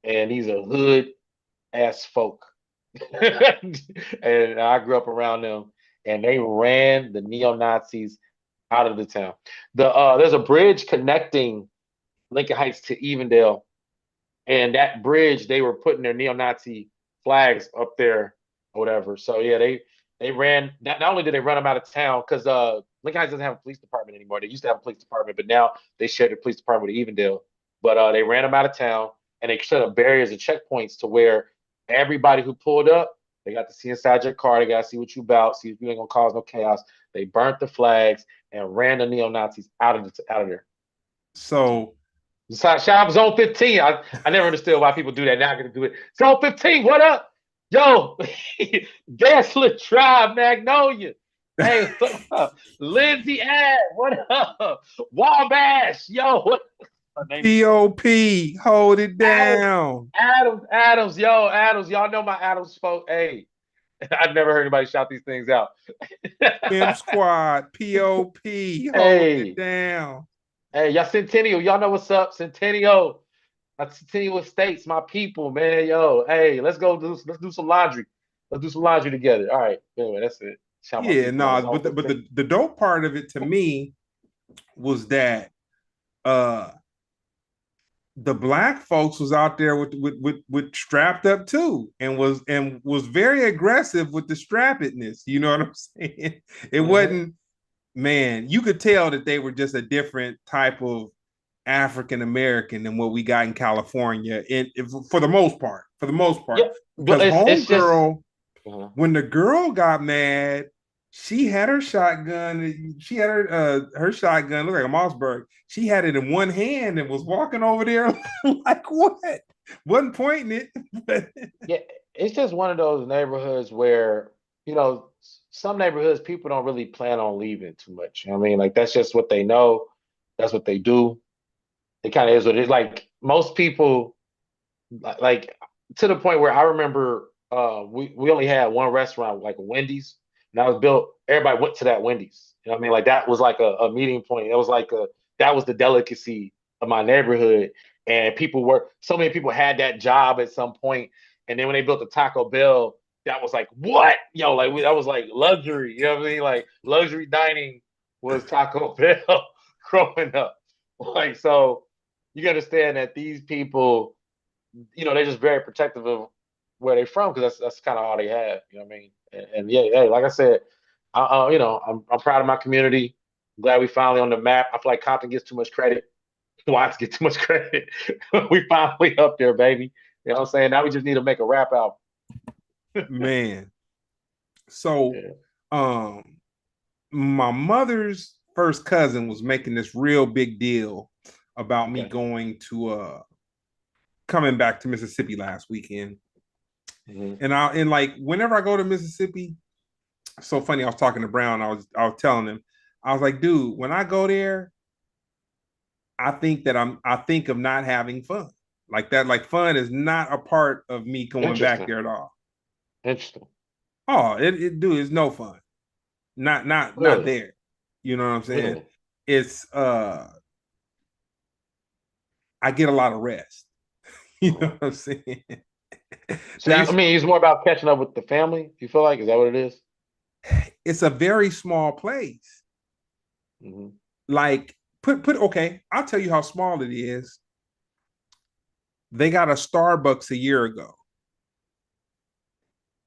and these are hood ass folk. And I grew up around them, and they ran the neo Nazis out of the town. There's a bridge connecting Lincoln Heights to Evendale, and that bridge they were putting their neo-Nazi flags up there or whatever. So yeah, they ran. Not only did they run them out of town because Lincoln Heights doesn't have a police department anymore. They used to have a police department, but now they share the police department with Evendale. But they ran them out of town, and they set up barriers and checkpoints to where everybody who pulled up, they got to see inside your car. They got to see what you about, see if you ain't gonna cause no chaos. They burnt the flags and ran the neo Nazis out of there. So Shop Zone 15. I never understood why people do that. Now I'm gonna do it. Zone 15, what up? Yo, Desolate Tribe, Magnolia. Hey, what up? Lindsay Ad, what up? Wabash, yo, what her name is POP, hold it Adams, down. Adams, yo, Adams. Y'all know my Adams folk. Hey, I've never heard anybody shout these things out. Pimp Squad, POP, hold it Hey, down. hey, y'all Centennial, y'all know what's up, Centennial. Centennial Estates, my people, man. Yo, hey, let's do some laundry. Let's do some laundry together. All right. Anyway, that's it. Shout my Yeah, people out. no, It's all but the, 15. the dope part of it to me was that uh the black folks was out there with strapped up too, and was very aggressive with the strappedness. You know what I'm saying? It Mm-hmm. wasn't, man, you could tell that they were just a different type of African American than what we got in California, for the most part. For the most part, Yeah, but because it's just homegirl, when the girl got mad, she had her shotgun. She had her shotgun, looked like a Mossberg. She had it in one hand and was walking over there like what? Wasn't pointing it, but yeah, it's just one of those neighborhoods where, you know, some neighborhoods people don't really plan on leaving too much. You know what I mean, like that's just what they know. That's what they do. It kind of is what it is. Like most people, like to the point where I remember we only had one restaurant, like a Wendy's, and that was built. Everybody went to that Wendy's. You know what I mean? Like that was like a meeting point. It was like that was the delicacy of my neighborhood, and people were so many people had that job at some point, and then when they built the Taco Bell, that was like what like that was like luxury. You know what I mean? Like luxury dining was Taco Bell growing up. Like so, you understand that these people they're just very protective of where they're from because that's kind of all they have. You know what I mean? And yeah, hey, like I said, I'm proud of my community. I'm glad we finally on the map. I feel like Compton gets too much credit. Watts get too much credit. We finally up there, baby. You know what I'm saying? Now we just need to make a rap album. man. So, Yeah. um, my mother's first cousin was making this real big deal about me Okay. going to coming back to Mississippi last weekend. Mm-hmm. And like whenever I go to Mississippi, so funny. I was talking to Brown. I was telling him, I was like, dude, when I go there, I think of not having fun. Like that, like fun is not a part of me going back Interesting. there at all. Interesting. Oh, it dude, it's no fun. Not Really? there. You know what I'm saying? Really? It's I get a lot of rest. You know Uh-huh. what I'm saying? So I That's mean, it's more about catching up with the family. You feel like is that what it is? it's a very small place. Mm-hmm. Like put okay, I'll tell you how small it is. They got a Starbucks a year ago.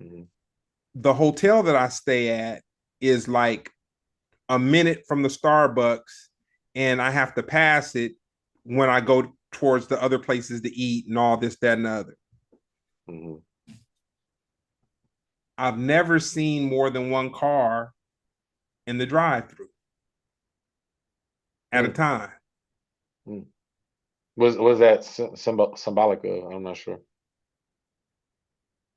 Mm-hmm. The hotel that I stay at is like a minute from the Starbucks, and I have to pass it when I go towards the other places to eat and all this, that, and the other. Mm-hmm. I've never seen more than one car in the drive-through at a time. Mm-hmm. Was that symbolic of? I'm not sure.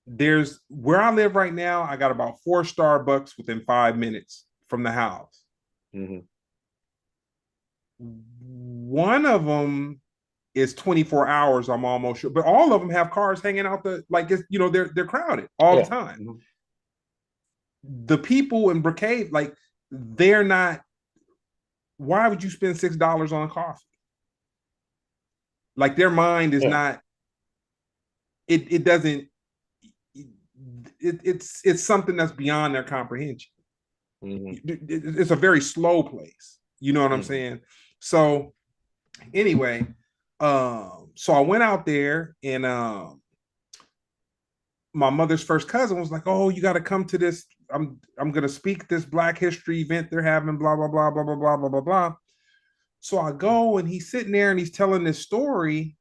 There's where I live right now, I got about four Starbucks within 5 minutes from the house. Mm-hmm. One of them is 24 hours, I'm almost sure, but all of them have cars hanging out like it's they're crowded all the Yeah. time. Mm-hmm. The people in Brocade, like, they're not. Why would you spend $6 on a coffee? Like their mind is Yeah. not. It doesn't. It's something that's beyond their comprehension. Hmm. It's a very slow place. You know what I'm Hmm. saying? So anyway, so I went out there and my mother's first cousin was like, "Oh, you got to come to this. I'm gonna speak at this Black History event they're having. Blah blah blah blah blah blah blah blah blah." So I go and he's sitting there and he's telling this story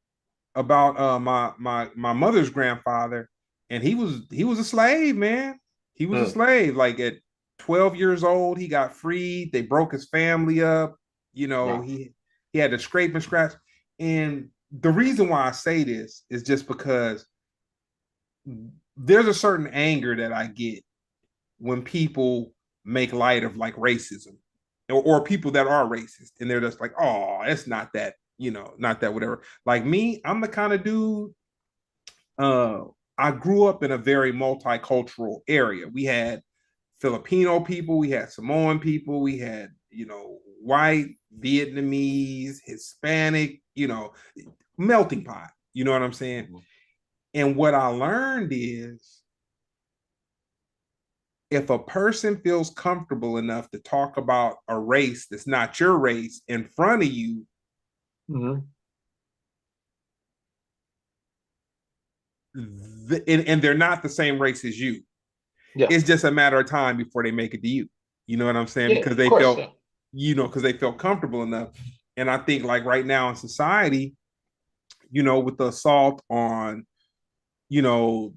about my mother's grandfather, and he was a slave, man. He was a Mm. slave. Like at 12 years old, he got freed. They broke his family up. You know, Wow. he had to scrape and scratch. And the reason why I say this is just because there's a certain anger that I get when people make light of like racism or people that are racist and they're just like, oh, it's not that, not that whatever. Like me, I'm the kind of dude, uh, I grew up in a very multicultural area. We had Filipino people, we had Samoan people, we had, white, Vietnamese, Hispanic, melting pot. You know what I'm saying? Mhm. And what I learned is if a person feels comfortable enough to talk about a race that's not your race in front of you, Mhm. and they're not the same race as you, Yeah. it's just a matter of time before they make it to you. You know what I'm saying? Yeah. Because Of they course. felt, Yeah. because they felt comfortable enough. And I think like right now in society, with the assault on, you know,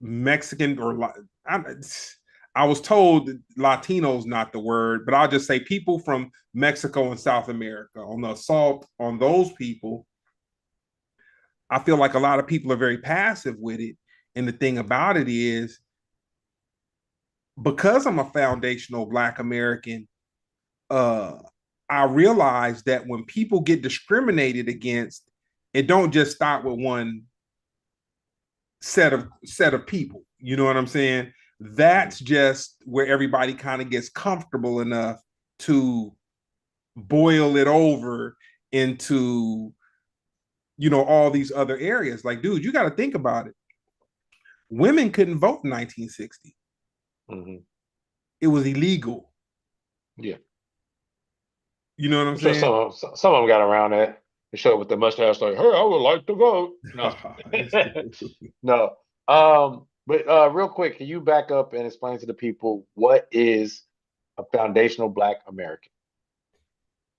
Mexican or I was told Latinos not the word, but I'll just say people from Mexico and South America on the assault on those people. I feel like a lot of people are very passive with it. And the thing about it is, because I'm a foundational Black American, uh, I realize that when people get discriminated against, it don't just stop with one set of people. You know what I'm saying? Mhm. That's just where everybody kind of gets comfortable enough to boil it over into all these other areas. Like, dude, you got to think about it. Women couldn't vote in 1960. Mhm. It was illegal. Yeah. You know what I'm I'm sure saying? some of them got around that. They showed with the mustache, like, "Hey, I would like to vote." No. No. But real quick, can you back up and explain to the people what is a foundational Black American?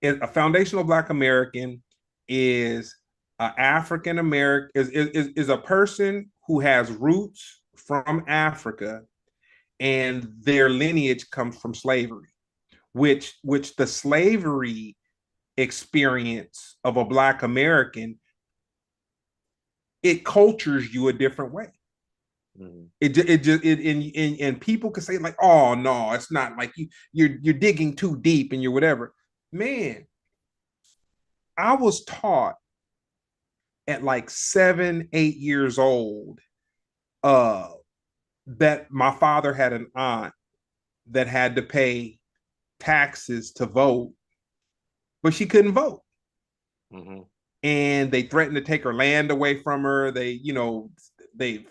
A foundational Black American is African American is a person who has roots from Africa and their lineage comes from slavery, which the slavery experience of a Black American, it cultures you a different way. Mhm. It just and people can say like, oh no, it's not like you're digging too deep and you're whatever. Man, I was taught at like 7, 8 years old, uh, that my father had an aunt that had to pay taxes to vote, but she couldn't vote. Mhm. And they threatened to take her land away from her. They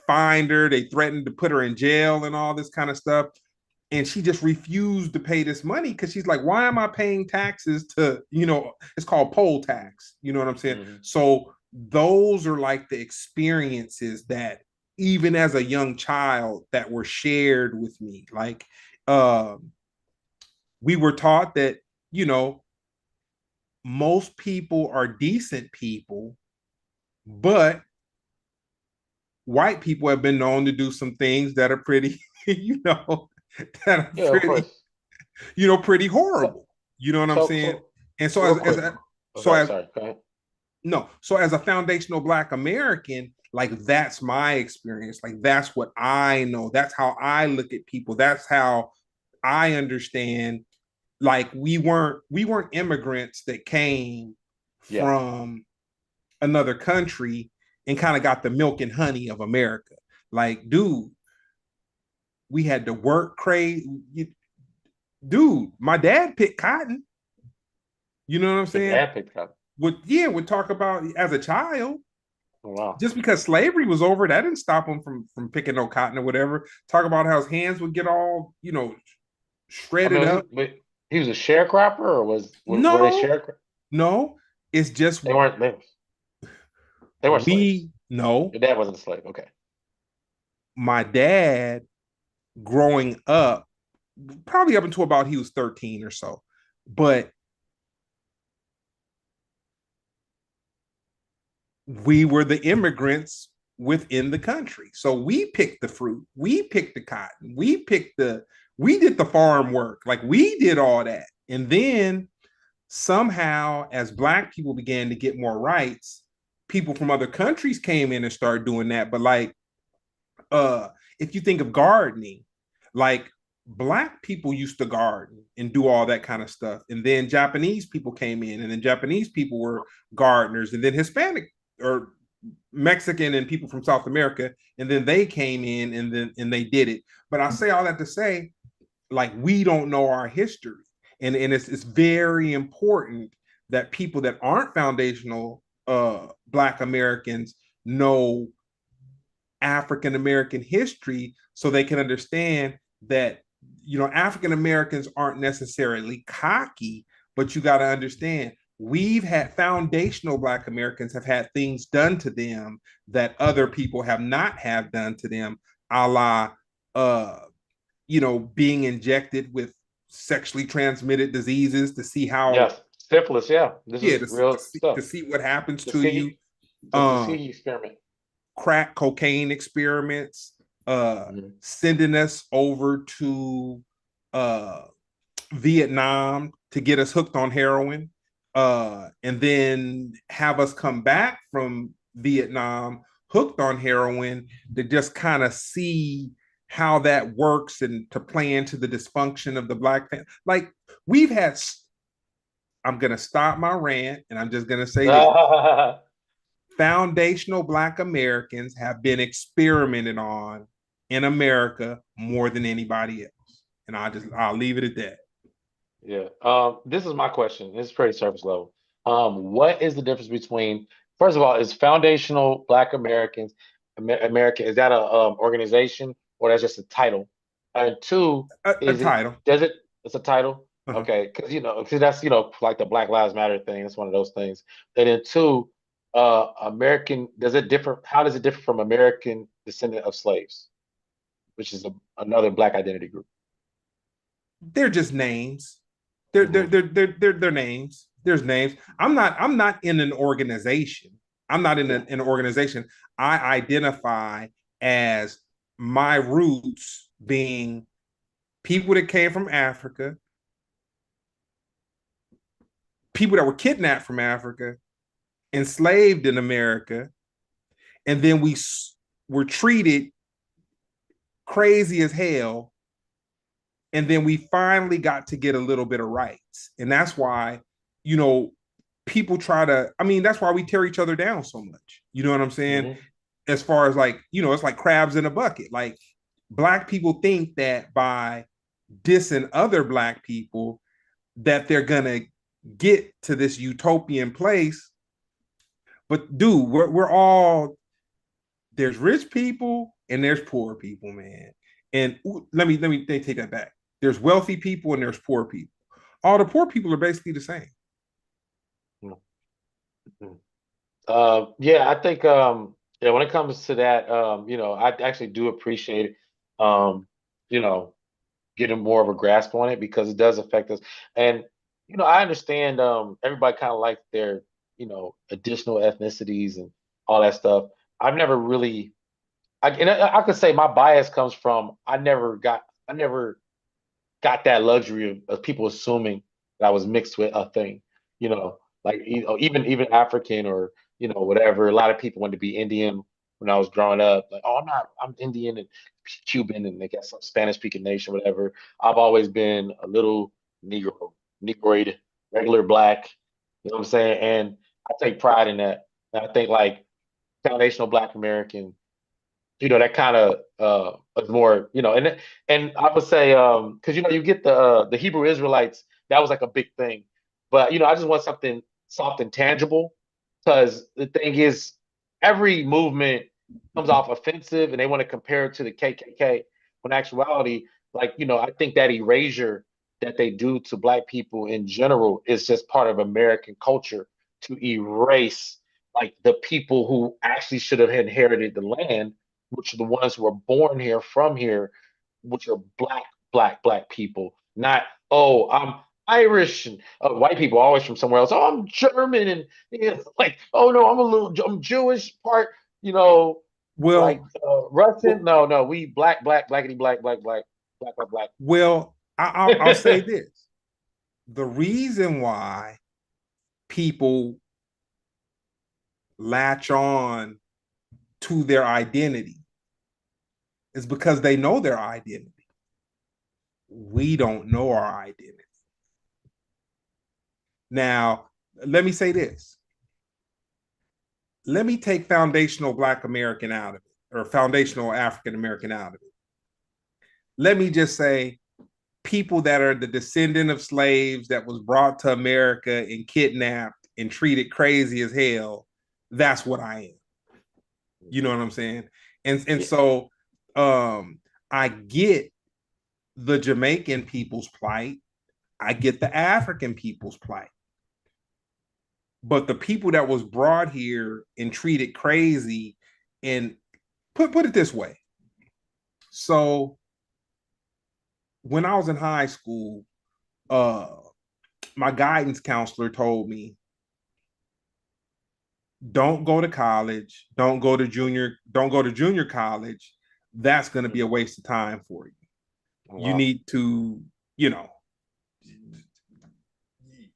fined her, they threatened to put her in jail and all this kind of stuff. And she just refused to pay this money because she's like, why am I paying taxes to, it's called poll tax. You know what I'm saying? Mhm. So those are like the experiences that even as a young child that were shared with me. Like we were taught that, you know, most people are decent people, but white people have been known to do some things that are pretty, that are Yeah, of pretty, course. pretty So, horrible. You know what I'm so, saying? so, And so real as quick. a, Oh, so sorry, as sorry. Go ahead. no, so as a foundational Black American, like that's my experience. Like that's what I know. That's how I look at people. That's how I understand. Like we weren't immigrants that came Yeah. from another country and kind of got the milk and honey of America. Like, dude, we had to work crazy. Dude, my dad picked cotton. You know what I'm Your saying? dad picked up. would talk about as a child. Oh, wow. Just because slavery was over, that didn't stop him from picking no cotton or whatever. Talk about how his hands would get all, I mean, shredded up. he was a sharecropper, or were they No, sharecroppers? no, it's just They weren't slaves. we no. Your dad wasn't a slave. Okay. My dad growing up, probably up until about he was 13 or so, but we were the immigrants within the country. So we picked the fruit, we picked the cotton, we did the farm work. Like we did all that. And then somehow, as Black people began to get more rights, people from other countries came in and started doing that. But like, uh, if you think of gardening, like Black people used to garden and do all that kind of stuff. And then Japanese people came in, and then Japanese people were gardeners, and then Hispanic or Mexican and people from South America, and then they came in and they did it. But I say all that to say, like, we don't know our history, and it's very important that people that aren't foundational Black Americans know African American history so they can understand that African Americans aren't necessarily cocky, but you got to understand we've had foundational Black Americans have had things done to them that other people have not have done to them, a la being injected with sexually transmitted diseases to see how Yes, syphilis. Yeah, this yeah is real to stuff. see what happens The to you. see the um Tuskegee experiment. Crack cocaine experiments, Mhm. sending us over to uh, Vietnam to get us hooked on heroin, and then have us come back from Vietnam hooked on heroin to just kind of see how that works and to play into the dysfunction of the Black family. Like we've had, I'm going to stop my rant and I'm just going to say this: foundational Black Americans have been experimented on in America more than anybody else. And I'll leave it at that. Yeah. This is my question. This is pretty surface level. What is the difference between, first of all, is foundational Black Americans, American, is that a organization or that's just a title? And two, A title. does it, it's a title? Uh-huh. Okay, because because that's like the Black Lives Matter thing. It's one of those things. And then two, American, does it differ? How does it differ from American descendant of slaves, which is another Black identity group? They're just names. They're names. There's names. I'm not in an organization. I'm not in Yeah. an organization. I identify as my roots being people that came from Africa, people that were kidnapped from Africa, enslaved in America, and then we were treated crazy as hell, and then we finally got to get a little bit of rights, and that's why you know people try to. I mean, that's why we tear each other down so much. You know what I'm saying? Hmm. As far as like it's like crabs in a bucket. Like Black people think that by dissing other Black people that they're gonna get to this utopian place. But dude, we're all, there's rich people and there's poor people, man. And let me take that back. There's wealthy people and there's poor people. All the poor people are basically the same. Yeah, I think yeah, when it comes to that, I actually do appreciate you know, getting more of a grasp on it because it does affect us. And I understand everybody kind of like their, additional ethnicities and all that stuff. I've never really I could say my bias comes from I never got that luxury of people assuming that I was mixed with a thing, like even African or whatever. A lot of people wanted to be Indian when I was growing up. Like, oh, I'm Indian and Cuban, and they got some Spanish speaking nation, whatever. I've always been a little Negroid, regular black. You know what I'm saying? And I take pride in that. And I think like foundational Black American, that kind of is more, and I would say because you get the Hebrew Israelites, that was like a big thing, but I just want something. soft and tangible. Because the thing is, every movement comes off offensive, and they want to compare it to the KKK. When actuality, like I think that erasure that they do to Black people in general is just part of American culture to erase like the people who actually should have inherited the land, which are the ones who were born here from here, which are black people, not I'm Irish and white people always from somewhere else. Oh, I'm German and like oh no, I'm Jewish part, like Well, Russian. well, No, no, we blackity black. I'll say this: the reason why people latch on to their identity is because they know their identity. We don't know our identity. Now, let me say this. Let me take foundational Black American out of it, or foundational African American out of it. Let me just say people that are the descendant of slaves that was brought to America and kidnapped and treated crazy as hell. That's what I am. You know what I'm saying? And Yeah. so I get the Jamaican people's plight. I get the African people's plight. But the people that was brought here and treated crazy, and put it this way. So when I was in high school, uh my guidance counselor told me, don't go to college, don't go to junior college. That's going to be a waste of time for you. Oh, You wow. need to, you know,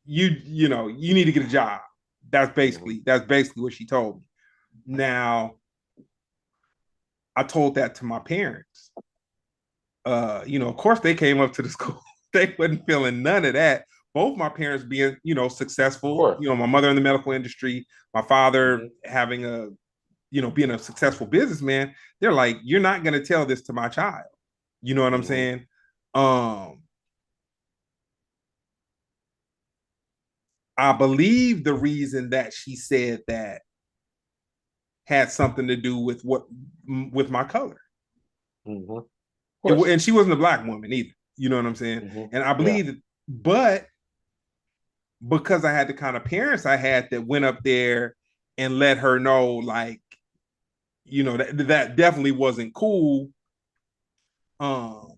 you need to get a job. Mhm. That's basically what she told me. Now, I told that to my parents. Of course they came up to the school. They wasn't feeling none of that. Both my parents being, Of successful, course. my mother in the medical industry, my father Hmm. having being a successful businessman, they're like, you're not going to tell this to my child. You know what I'm Hmm. saying? Um, I believe the reason that she said that had something to do with with my color. Hmm. Of course. And she wasn't a Black woman either. You know what I'm saying? Hmm. And I Yeah. believe that, but because I had the kind of parents I had that went up there and let her know, like, that definitely wasn't cool. Um,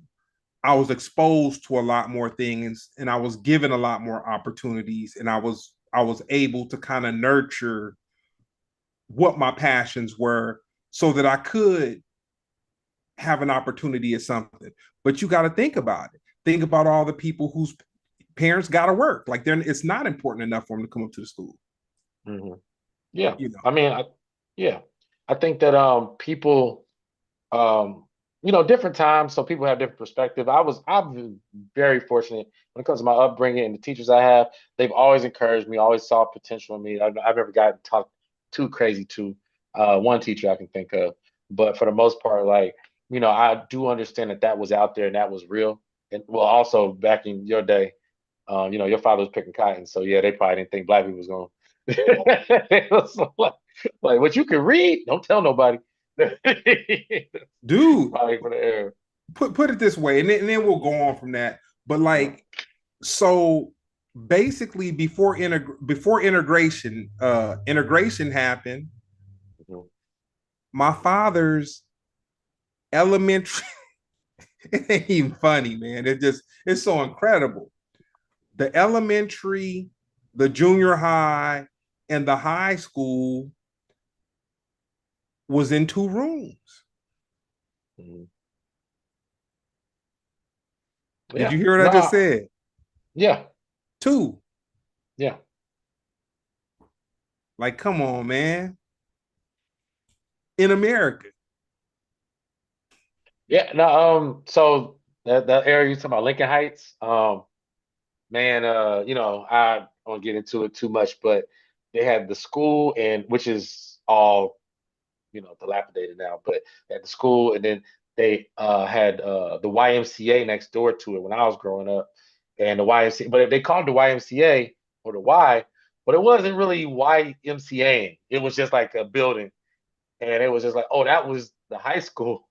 I was exposed to a lot more things, and I was given a lot more opportunities, and I was able to kind of nurture what my passions were so that I could have an opportunity at something. But you got to think about it. Think about all the people whose parents got to work. Like, it's not important enough for them to come up to the school. Hmm. Yeah. You know. I mean, yeah, I think that people um different times, so people have different perspective. I've been very fortunate when it comes to my upbringing and the teachers I have. They've always encouraged me, always saw potential in me. I've never gotten talked too crazy to one teacher I can think of, but for the most part, like I do understand that that was out there and that was real. And well, also back in your day, your father was picking cotton, so yeah, they probably didn't think Black people was going. It was like what you can read, don't tell nobody. Dude, Probably for the air. put it this way, and then we'll go on from that. But Yeah. like, so basically, before integration happened, Mhm. my father's elementary. It ain't even funny, man. It's so incredible. The elementary, the junior high, and the high school was in two rooms. Mhm. Did Yeah. you hear what I just No. said? Yeah. Two. Yeah. Like, come on, man. In America. Yeah. No. So that area you talking about, Lincoln Heights. Man. I don't get into it too much, but they had the school and which is all dilapidated now, but they had the school and then they had the YMCA next door to it when I was growing up, and the YMCA, but they called it the YMCA or the Y. but it wasn't really YMCA. It was just like a building, and it was just like, oh, that was the high school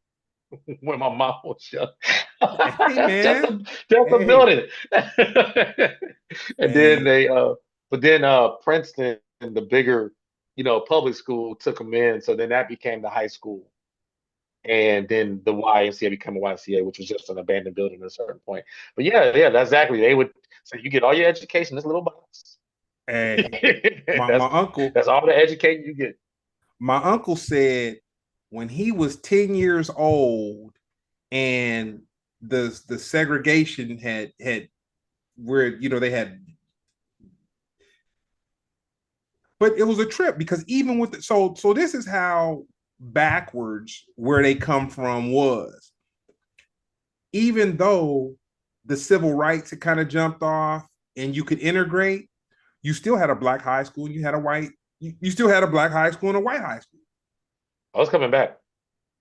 when my mom was young. Hey just man, a just a hey building. And then man, Princeton, the bigger, public school took them in, so then that became the high school. And then the YMCA became a YMCA, which was just an abandoned building at a certain point. But yeah, yeah, that's exactly. They would say you get all your education in this little box. hey. My that's my uncle, that's all the education you get. my uncle said when he was 10 years old and the segregation had where they had, but it was a trip because even with so this is how backwards where they come from was, even though the civil rights had kind of jumped off and you could integrate, you still had a black high school and you had a white, you still had a black high school and a white high school. Oh, it's coming back.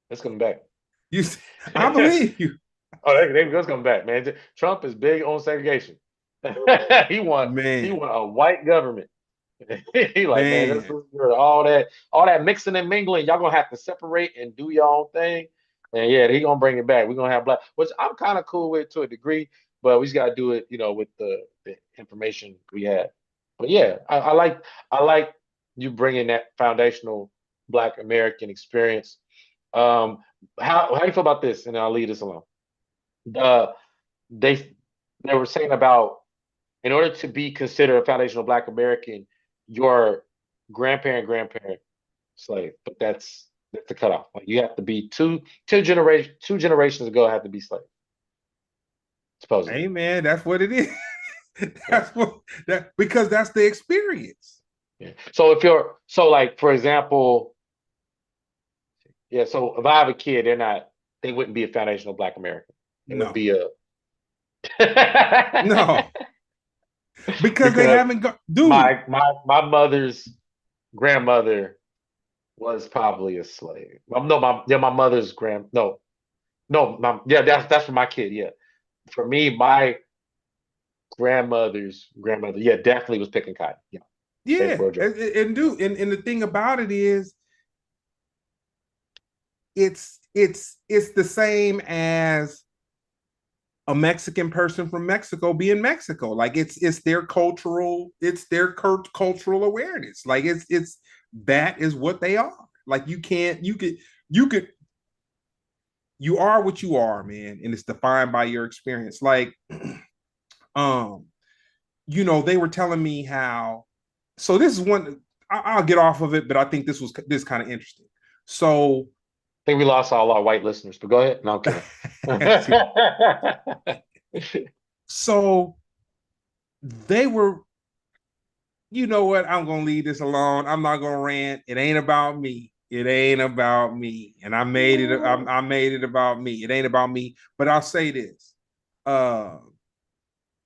It's coming back. You, I believe you, Oh, it's coming back, man. Trump is big on segregation. he want he man, want a white government. he like, man, this man. is all that mixing and mingling. Y'all gonna have to separate and do your own thing. And yeah, he gonna bring it back. We're gonna have black, which I'm kind of cool with to a degree, but we just gotta do it, with the information we have. But yeah, I like you bringing that foundational Black American experience. Um, how do you feel about this? And I'll leave this alone. Uh, they they were saying about in order to be considered a foundational Black American, your grandparent slave, but that's the cutoff. Like you have to be two generations ago have to be slave, supposedly. Hey man, that's what it is. Yeah, That's what that because that's the experience. yeah. So like for example, yeah. So if I have a kid, they wouldn't be a foundational Black American. They would No, be a no, because they because haven't got, dude. my mother's grandmother was probably a slave. No, my mother's no, yeah, that's for my kid. Yeah, for me, my grandmother's grandmother, yeah, definitely was picking cotton. Yeah, slave Yeah, for a job. and dude, and the thing about it is, it's the same as a Mexican person from Mexico being Mexico. Like it's their cultural awareness. Like it's that is what they are. Like you could you are what you are, man, and it's defined by your experience. Like, um, they were telling me how. So this is one. I'll get off of it, but I think this kind of interesting. So, I think we lost all our white listeners, but go ahead. No, I'm kidding. so they were. You know what? I'm gonna leave this alone. I'm not gonna rant. It ain't about me. It ain't about me. And I made it about me. It ain't about me. But I'll say this. Uh,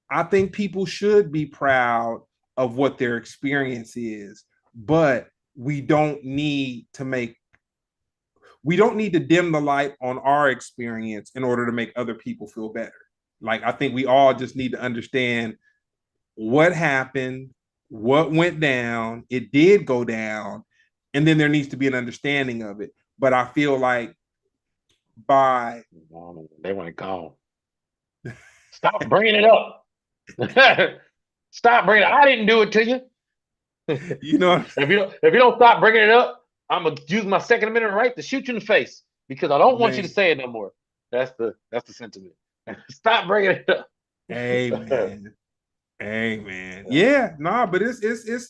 I think people should be proud of what their experience is, but we don't need to dim the light on our experience in order to make other people feel better. Like I think we all just need to understand what happened, what went down. It did go down, and then there needs to be an understanding of it. But I feel like by They want it gone. Stop bringing it up. Stop bringing it. I didn't do it to you. you know If you don't stop bringing it up, I'm gonna use my Second Amendment right to shoot you in the face because I don't want you to man, say it no more. That's the sentiment. Stop bringing it up. amen. Amen. Yeah, nah, but it's it's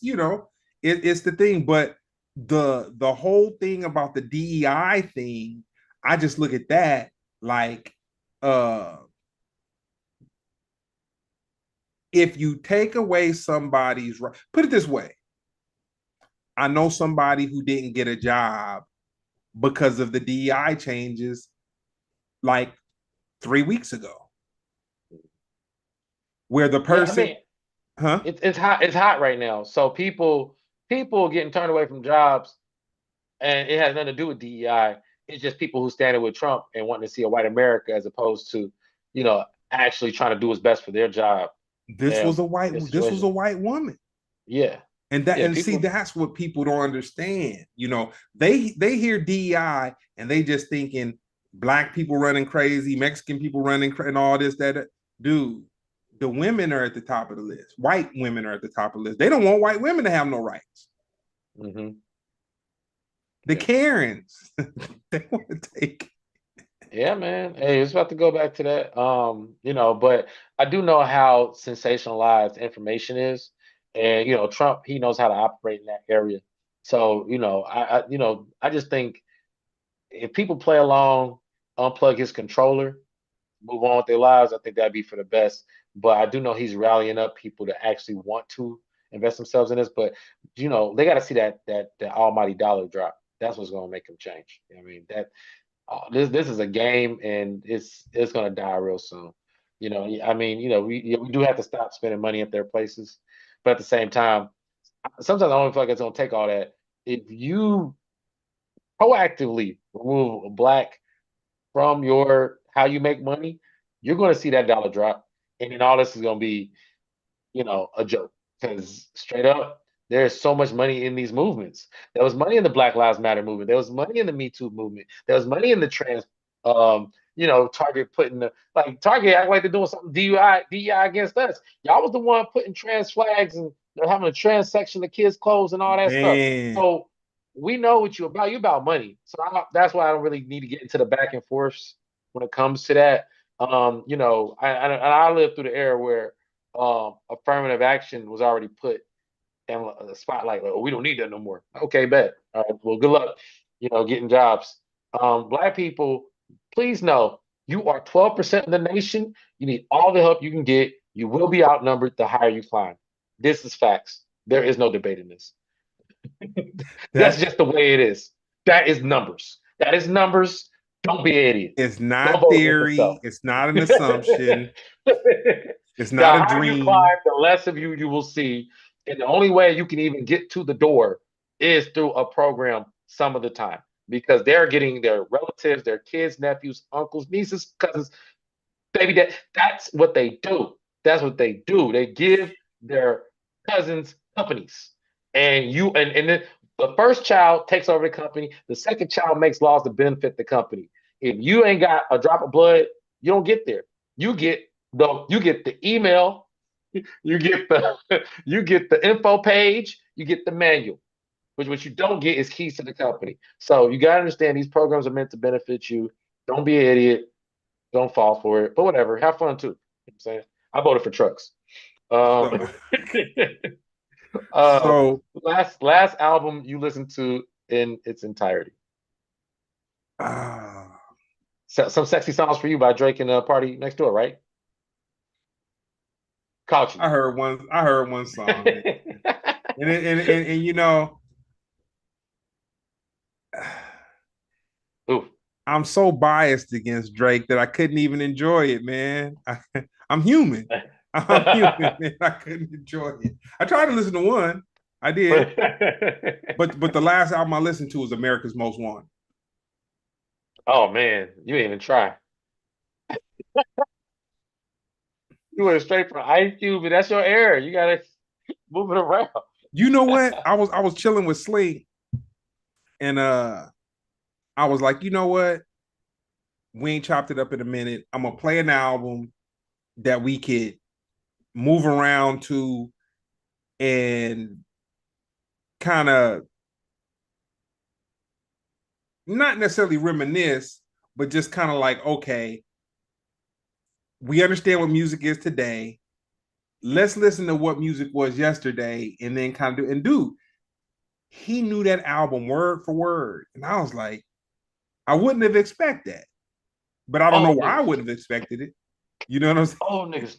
the thing. But the whole thing about the DEI thing, I just look at that like uh if you take away somebody's right, put it this way. I know somebody who didn't get a job because of the DEI changes like 3 weeks ago, where the Yeah, I person, mean, huh? it's hot. It's hot right now. So people getting turned away from jobs, and it has nothing to do with DEI. It's just people who standing with Trump and wanting to see a white America as opposed to, actually trying to do what's best for their job This was and a white their this was situation. a white woman. Yeah. Yeah, and see people. that's what people don't understand. They hear DEI and they just thinking black people running crazy, Mexican people running and all this that. Dude, the women are at the top of the list. White women are at the top of the list. They don't want white women to have no rights. Hmm. The Yeah. Karens, they want to take. Yeah, man. Hey, it's about to go back to that. But I do know how sensationalized information is. And Trump, he knows how to operate in that area. So, I just think if people play along, unplug his controller, move on with their lives, I think that'd be for the best. But I do know he's rallying up people to actually want to invest themselves in this. But they got to see that almighty dollar drop. That's what's going to make them change. I mean, this is a game, and it's going to die real soon. I mean, we do have to stop spending money at their places, but at the same time, sometimes I don't feel like it's going to take all that. If you proactively remove a black from your how you make money, you're going to see that dollar drop, and then all this is going to be a joke. Because straight up, there's so much money in these movements. There was money in the Black Lives Matter movement. There was money in the Me Too movement. There was money in the trans. Target putting Target act like they're doing something DEI against us. Y'all was the one putting trans flags and having a trans section of kids' clothes and all that stuff. Man, So we know what you're about. You're about money. So that's why I don't really need to get into the back and forths when it comes to that. I lived through the era where affirmative action was already put in the spotlight. Like, oh, we don't need that no more. Okay, bet. All right. Well, good luck. Getting jobs. Black people, please know you are 12% of the nation. You need all the help you can get. You will be outnumbered the higher you climb. This is facts. There is no debating this. That's that just the way it is. That is numbers. That is numbers. Don't be an idiot. is Don't not vote against yourself. theory. It's not an assumption. The It's not a higher you dream. climb, the less of you will see. And the only way you can even get to the door is through a program some of the time because they're getting their relatives, their kids, nephews, uncles, nieces, cousins, baby dad. That's what they do. That's what they do. They give their cousins companies. And then the first child takes over the company. The second child makes laws to benefit the company. If you ain't got a drop of blood, you don't get there. You get the email, you get the you get the info page, you get the manual. Which what you don't get is keys to the company. So you gotta understand these programs are meant to benefit you. Don't be an idiot. Don't fall for it. But whatever, have fun too. You know what I'm saying? I voted for trucks. Um, So, uh, so last album you listened to in its entirety. uh, So, some sexy songs for you by Drake and Party Next Door, right? Caught you. I heard one song, man. And Ooh. I'm so biased against Drake that I couldn't even enjoy it, man. I'm human. I'm human, man. I couldn't enjoy it. I tried to listen to one. I did. But the last album I listened to was America's Most Wanted. Oh man, you didn't even try. You went straight from Ice Cube, and that's your error. You gotta move it around. You know what? I was chilling with Sling and I was like, you know what? We ain't chopped it up in a minute. I'm gonna play an album that we could move around to and kind of not necessarily reminisce, but just kind of like, okay, we understand what music is today. Let's listen to what music was yesterday and then kind of do. And dude, he knew that album word for word. And I was like, I wouldn't have expected that. But I don't know Oh why I niggas. wouldn't have expected it. You know what I'm Oh niggas.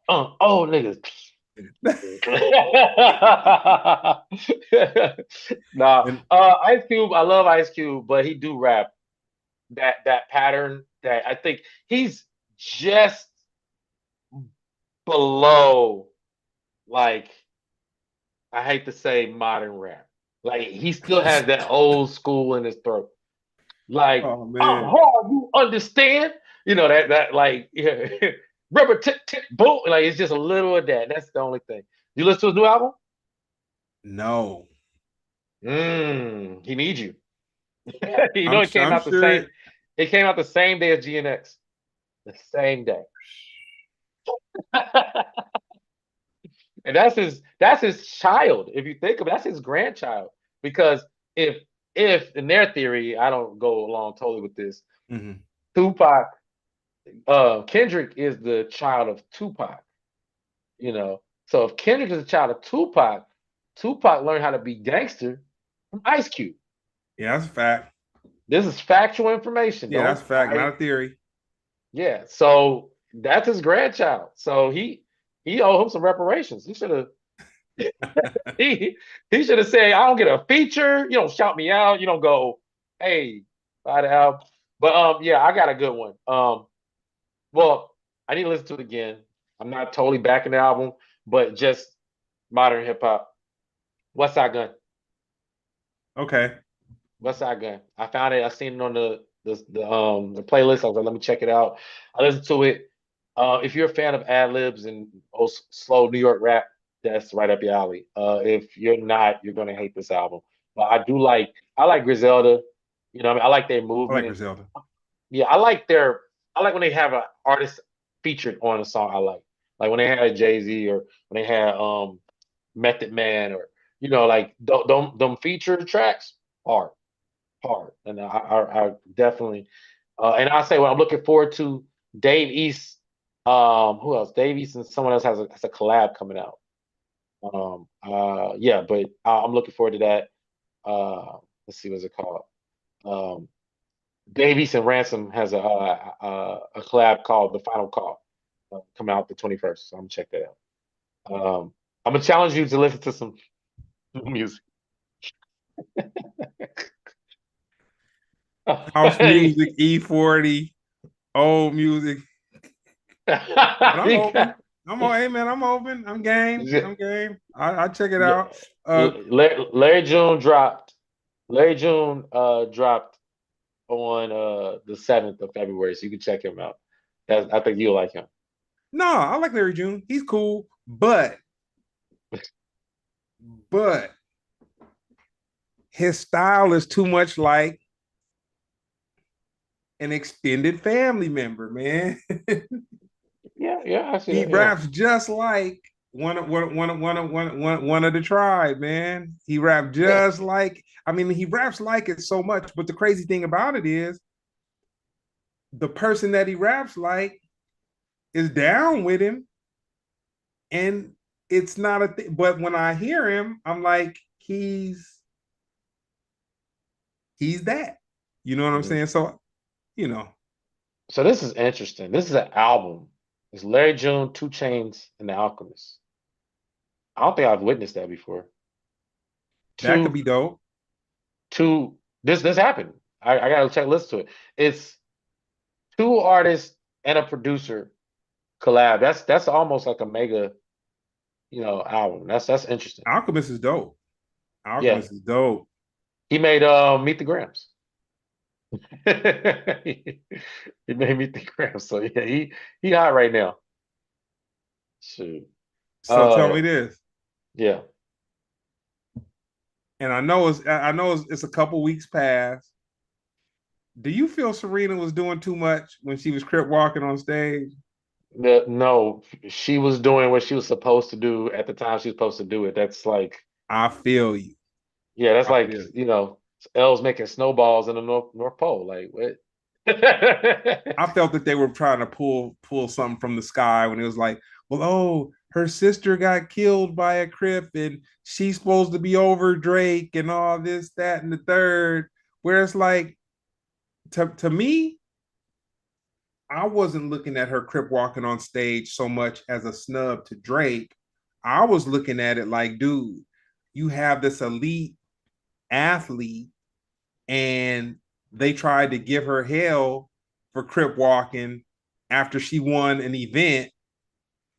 Oh niggas. saying? Nah, And Ice Cube. I love Ice Cube, but he do rap that pattern that I think he's just below. Like I hate to say modern rap. Like he still has that old school in his throat. Like oh I'm man. hard, you understand? That like yeah, rubber tip tip boom. Like it's just a little of that. That's the only thing. You listen to his new album? No. He needs you. You know, I'm it came I'm out the same. sure. It came out the same day as GNX. The same day. And that's his child. If you think of it, that's his grandchild. Because if if in their theory, I don't go along totally with this. Mhm. Tupac, Kendrick is the child of Tupac. You know, so if Kendrick is a child of Tupac, Tupac learned how to be gangster from Ice Cube. Yeah, that's a fact. This is factual information. Yeah, that's Don't a fact, I? not a theory. Yeah. So that's his grandchild. So he owe him some reparations. He he should have said, I don't get a feature. You don't shout me out. You don't go, hey, buy the album. But yeah, I got a good one. Well, I need to listen to it again. I'm not totally backing the album, but just modern hip hop. West Side Gun. Okay. West Side Gun. I found it. I seen it on the playlist. I was like, let me check it out. I listened to it. If you're a fan of ad libs and slow New York rap, that's right up your alley. If you're not, you're gonna hate this album. But I like Griselda. You know, what I mean, I like their I like movement. Griselda. Yeah, I like when they have an artist featured on a song. I like when they had Jay Z or when they had Method Man or like them feature tracks. Hard, hard, and I definitely and I say what I'm looking forward to. Dave East, who else? Dave East and someone else has a collab coming out. Yeah, but I'm looking forward to that. Let's see, what's it called? Um, Dave East and Ransom has a collab called The Final Call, coming out the 21st. So I'm gonna check that out. I'm gonna challenge you to listen to some music. House music, E40, old music. But I'm open. Hey man, I'm open. I'm game. I'm game. I check it out. Larry June dropped. Larry June dropped on the 7th of February, so you can check him out. I think you'll like him. No, I like Larry June. He's cool, but his style is too much like an extended family member, man. Yeah, yeah, I see He that. Yeah, raps just like one of the tribe, man. He raps yeah, just like, I mean, he raps like it so much. But the crazy thing about it is the person that he raps like is down with him. And it's not a thing. But when I hear him, I'm like, he's that. You know what I'm mhm. saying? So, you know, So this is interesting. This is an album. It's Larry June, Two Chains, and The Alchemist. I don't think I've witnessed that before. that could Two, be dope. two. This happened. I gotta check listen to it. It's two artists and a producer collab. That's almost like a mega, album. That's interesting. Alchemist is dope. Yeah, Alchemist is dope. he made Meet the Grams. He made Meet the Grams. So yeah, he hot right now. Shoot. So tell me this. Yeah. And I know it's a couple weeks past. Do you feel Serena was doing too much when she was crip walking on stage? No, she was doing what she was supposed to do at the time she was supposed to do it. That's like, I feel you. yeah, that's I like, feel you. elves making snowballs in the North Pole. Like, what? I felt that they were trying to pull something from the sky when it was like, well, oh, her sister got killed by a crip and she's supposed to be over Drake and all this, that, and the third. Where it's like, to me, I wasn't looking at her crip walking on stage so much as a snub to Drake. I was looking at it like, dude, you have this elite athlete and they tried to give her hell for crip walking after she won an event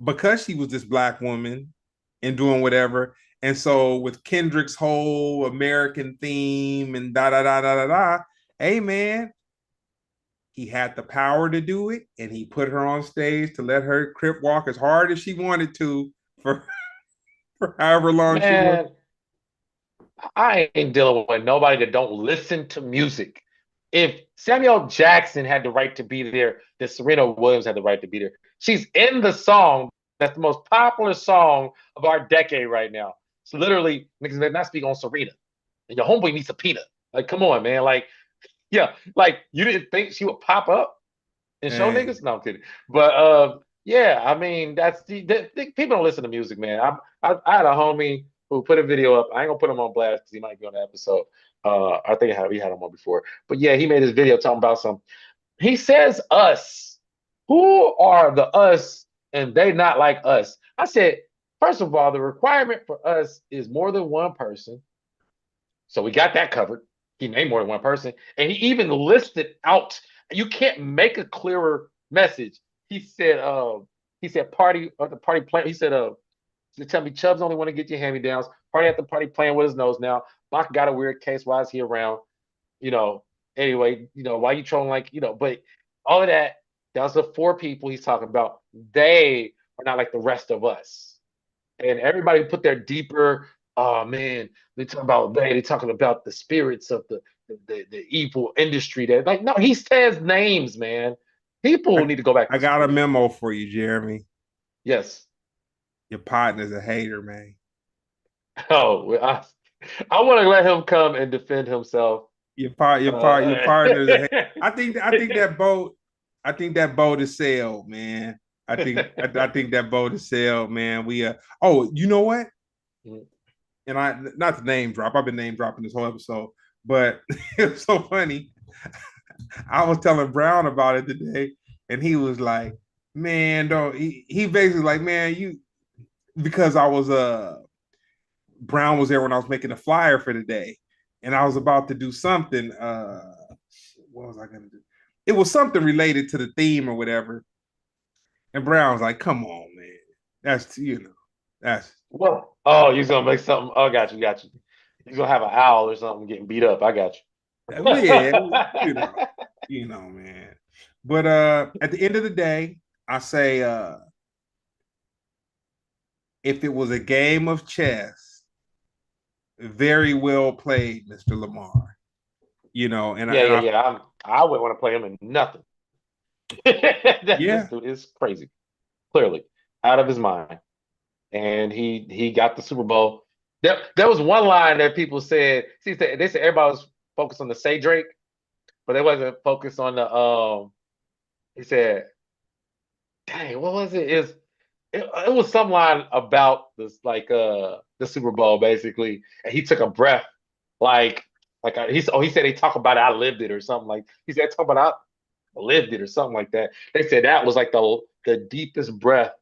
because she was this black woman and doing whatever. And so with Kendrick's whole American theme and da da da da da da, hey man, he had the power to do it, and he put her on stage to let her crip walk as hard as she wanted to for, for however long she was. Man, I ain't dealing with nobody that don't listen to music. If Samuel Jackson had the right to be there, then Serena Williams had the right to be there. She's in the song. That's the most popular song of our decade right now. So literally, niggas did not speak on Serena. And your homeboy needs a peanut. Like, come on, man. Like, yeah, like you didn't think she would pop up and show Hey, niggas? No, I'm kidding. But yeah, I mean, people don't listen to music, man. I had a homie who put a video up. I ain't gonna put him on blast because he might be on the episode. I think we had him on before. But yeah, he made this video talking about some. He says us. Who are the us and they not like us? I said, first of all, the requirement for us is more than one person. So we got that covered. He named more than one person, and he even listed out. You can't make a clearer message. He said party or the party plan. He said, they tell me Chubbs only want to get your hand me downs. Party at the party playing with his nose now. Bach got a weird case. Why is he around? You know. Anyway, why you trolling like But all of that. That was the four people he's talking about. They are not like the rest of us, and everybody put their deeper. Oh man, they talking about the spirits of the evil industry. That like no, he says names, man. People I, need to go back I to got a school. memo for you, Jeremy. Yes. Your partner's a hater, man. Oh, I want to let him come and defend himself. Your Uh, partner's a hater. I think that boat, is sailed, man. I think that boat is sailed, man. Oh, you know what? And I not the name drop. I've been name dropping this whole episode, but it was so funny. I was telling Brown about it today, and he was like, "Man, don't." He basically like, "Man, you," because I was Brown was there when I was making the flyer for the day, and I was about to do something. What was I gonna do? It was something related to the theme or whatever. And Brown was like, "Come on, man, that's well, oh, you're gonna make something. Oh, got you. You're gonna have an owl or something getting beat up. I got yeah, you you. know, man." But at the end of the day, I say, if it was a game of chess, very well played, Mr. Lamar. And Yeah, and yeah, I yeah. I wouldn't want to play him in nothing. This yeah, dude is crazy, clearly out of his mind, and he got the Super Bowl. There was one line that people said. See, they said everybody was focused on the say Drake, but they wasn't focused on the. He said, "Dang, what was it? It was some line about this, like the Super Bowl, basically." And he took a breath, like he said they talk about it, I lived it or something like he said talk about lived it or something like that. They said that was like the deepest breath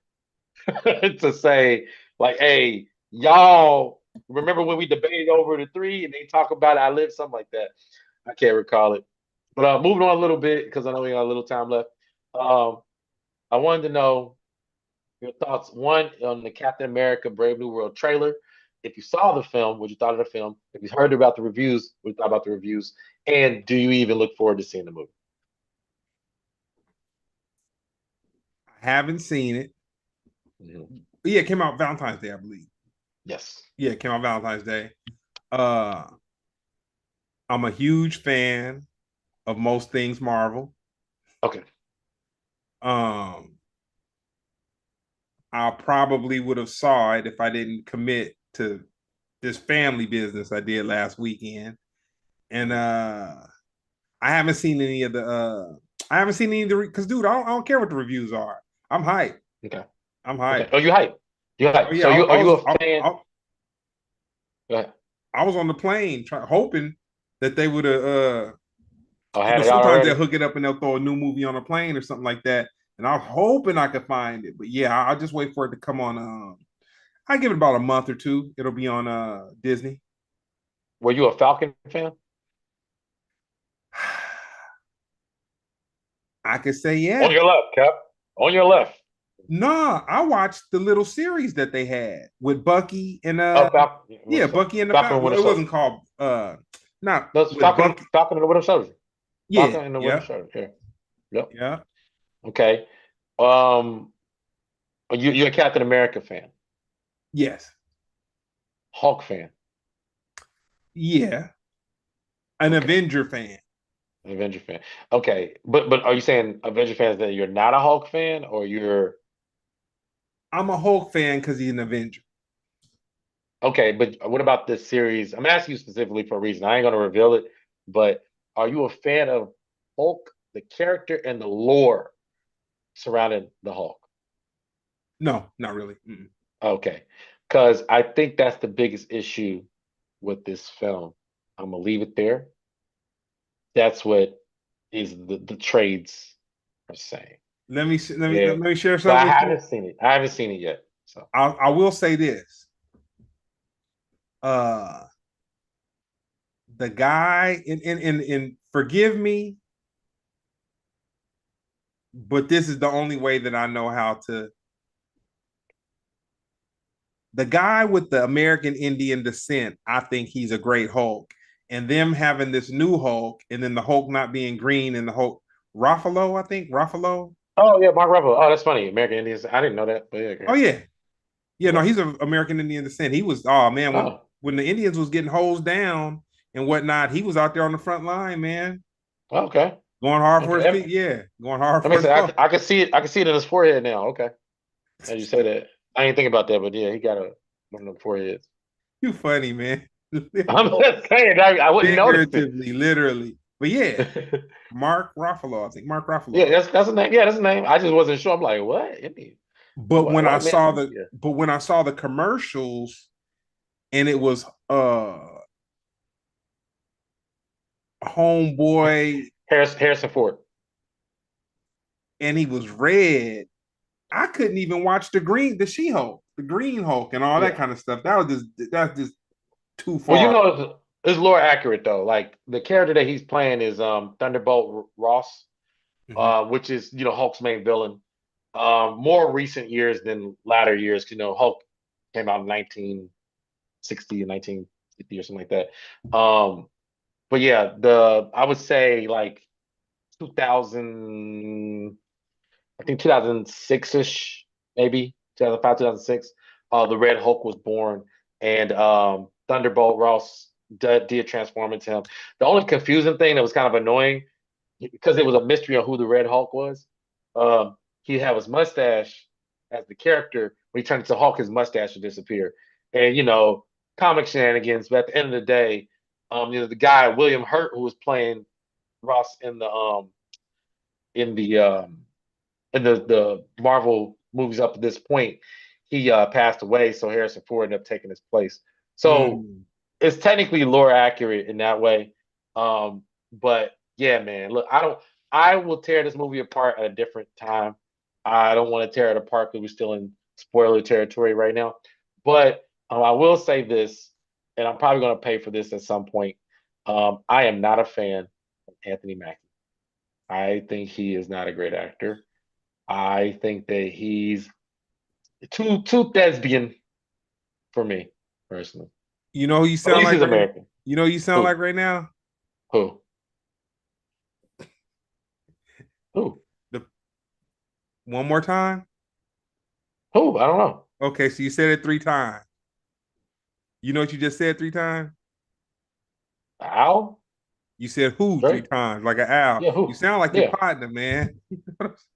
to say, like, hey, y'all remember when we debated over the three and they talk about it, I lived something like that. I can't recall it. But moving on a little bit because I know we got a little time left. Um, I wanted to know your thoughts. One on the Captain America: Brave New World trailer. If you saw the film, what you thought of the film? If you heard about the reviews, what you thought about the reviews? And do you even look forward to seeing the movie? haven't seen it. Mhm. Yeah, it came out Valentine's Day, I believe. Yes. Yeah, it came out Valentine's Day. Uh, I'm a huge fan of most things Marvel. Okay. Um, I probably would have saw it if I didn't commit to this family business I did last weekend. And Mhm. I haven't seen any of the I haven't seen any of the because dude, I don't care what the reviews are. I'm hyped. Okay. I'm Okay. hyped. Oh, you hype. You Oh hype. yeah, So you are I you was a fan? Go ahead. I was on the plane hoping that they would have Oh, had it out sometimes they'll already? hook it up and they'll throw a new movie on a plane or something like that. And I'm hoping I could find it. But yeah, I'll just wait for it to come on. I give it about a month or two. It'll be on Disney. Were you a Falcon fan? I could say On yeah. your left, Cap. On your left. Nah, I watched the little series that they had with Bucky and Falcon. yeah, Bucky and the Falcon Falcon. and Well, Winter it Soldier. wasn't called not No, it's with Bucky. Falcon and the Winter Soldier. Yeah, Falcon and the Winter yeah, Soldier. Yeah. Yep. yeah. Okay. Um, you're a Captain America fan, Yes. Hulk fan. Yeah, an Okay, Avenger fan. an Avenger fan. Okay, but are you saying Avenger fans that you're not a Hulk fan, or you're I'm a Hulk fan because he's an Avenger. okay? But what about this series? I'm asking you specifically for a reason. I ain't gonna reveal it, but are you a fan of Hulk, the character, and the lore surrounding the Hulk? No, not really. Mm-mm. Okay, because I think that's the biggest issue with this film. I'm gonna leave it there. That's what is the trades are saying. Let Yeah, me share but something I with you. haven't seen it. I haven't seen it yet. So, I will say this. Uh, the guy and forgive me, but this is the only way that I know how to. The guy with the American Indian descent, I think he's a great Hulk. And them having this new Hulk, and then the Hulk not being green, and the Hulk Ruffalo, I think Ruffalo. oh yeah, Mark Ruffalo. Oh, that's funny. American Indians. I didn't know that, but yeah, Oh okay. yeah, yeah. No, Okay. he's of American Indian descent. He was oh man Oh, when the Indians was getting hosed down and whatnot, he was out there on the front line, man, okay. going hard for Okay. his feet. Yeah, going hard That for makes his sense. folks. I can see it. I can see it in his forehead now. Okay. As you say that, I didn't think about that, but yeah, he got a one of the foreheads. You funny man, I'm just saying. I wouldn't notice it. figuratively, literally. But yeah, Mark Ruffalo. I think Mark Yeah, Ruffalo. that's a name. Yeah, that's a name. I just wasn't sure. I'm like, what? Indian? White man? Yeah. But when I saw the commercials and it was homeboy Harrison Ford. and he was red, I couldn't even watch the She Hulk, the Green Hulk, and all that Yeah. kind of stuff. That's just too Well, you far. know, it's lore accurate though. Like the character that he's playing is Thunderbolt Ross, Mm-hmm. which is Hulk's main villain. More recent years than latter years. Hulk came out in 1960 and 1950 or something like that. But yeah, the I would say like 2000, I think 2006 ish, maybe 2005, 2006. The Red Hulk was born, and Thunderbolt Ross did transform into him. The only confusing thing that was kind of annoying because it was a mystery on who the Red Hulk was. He'd have his mustache as the character. When he turned into Hulk, his mustache would disappear. And comic shenanigans. But at the end of the day, the guy William Hurt who was playing Ross in the in the Marvel movies up to this point, he passed away. So Harrison Ford ended up taking his place. So Mm. it's technically lore accurate in that way. But yeah, man, look, I don't. I will tear this movie apart at a different time. I don't want to tear it apart because we're still in spoiler territory right now. But I will say this, and I'm probably going to pay for this at some point. I am not a fan of Anthony Mackie. I think he is not a great actor. I think that he's too thespian for me personally. You know who you But at sound least like he's right. American. You know who you sound like Who? right now. Who? Who? The one more time. Who? I don't know. Okay, so you said it 3 times. You know what you just said 3 times? Al? You said who three Drake? times, like an owl. Yeah, You who? sound like your Yeah. partner, man.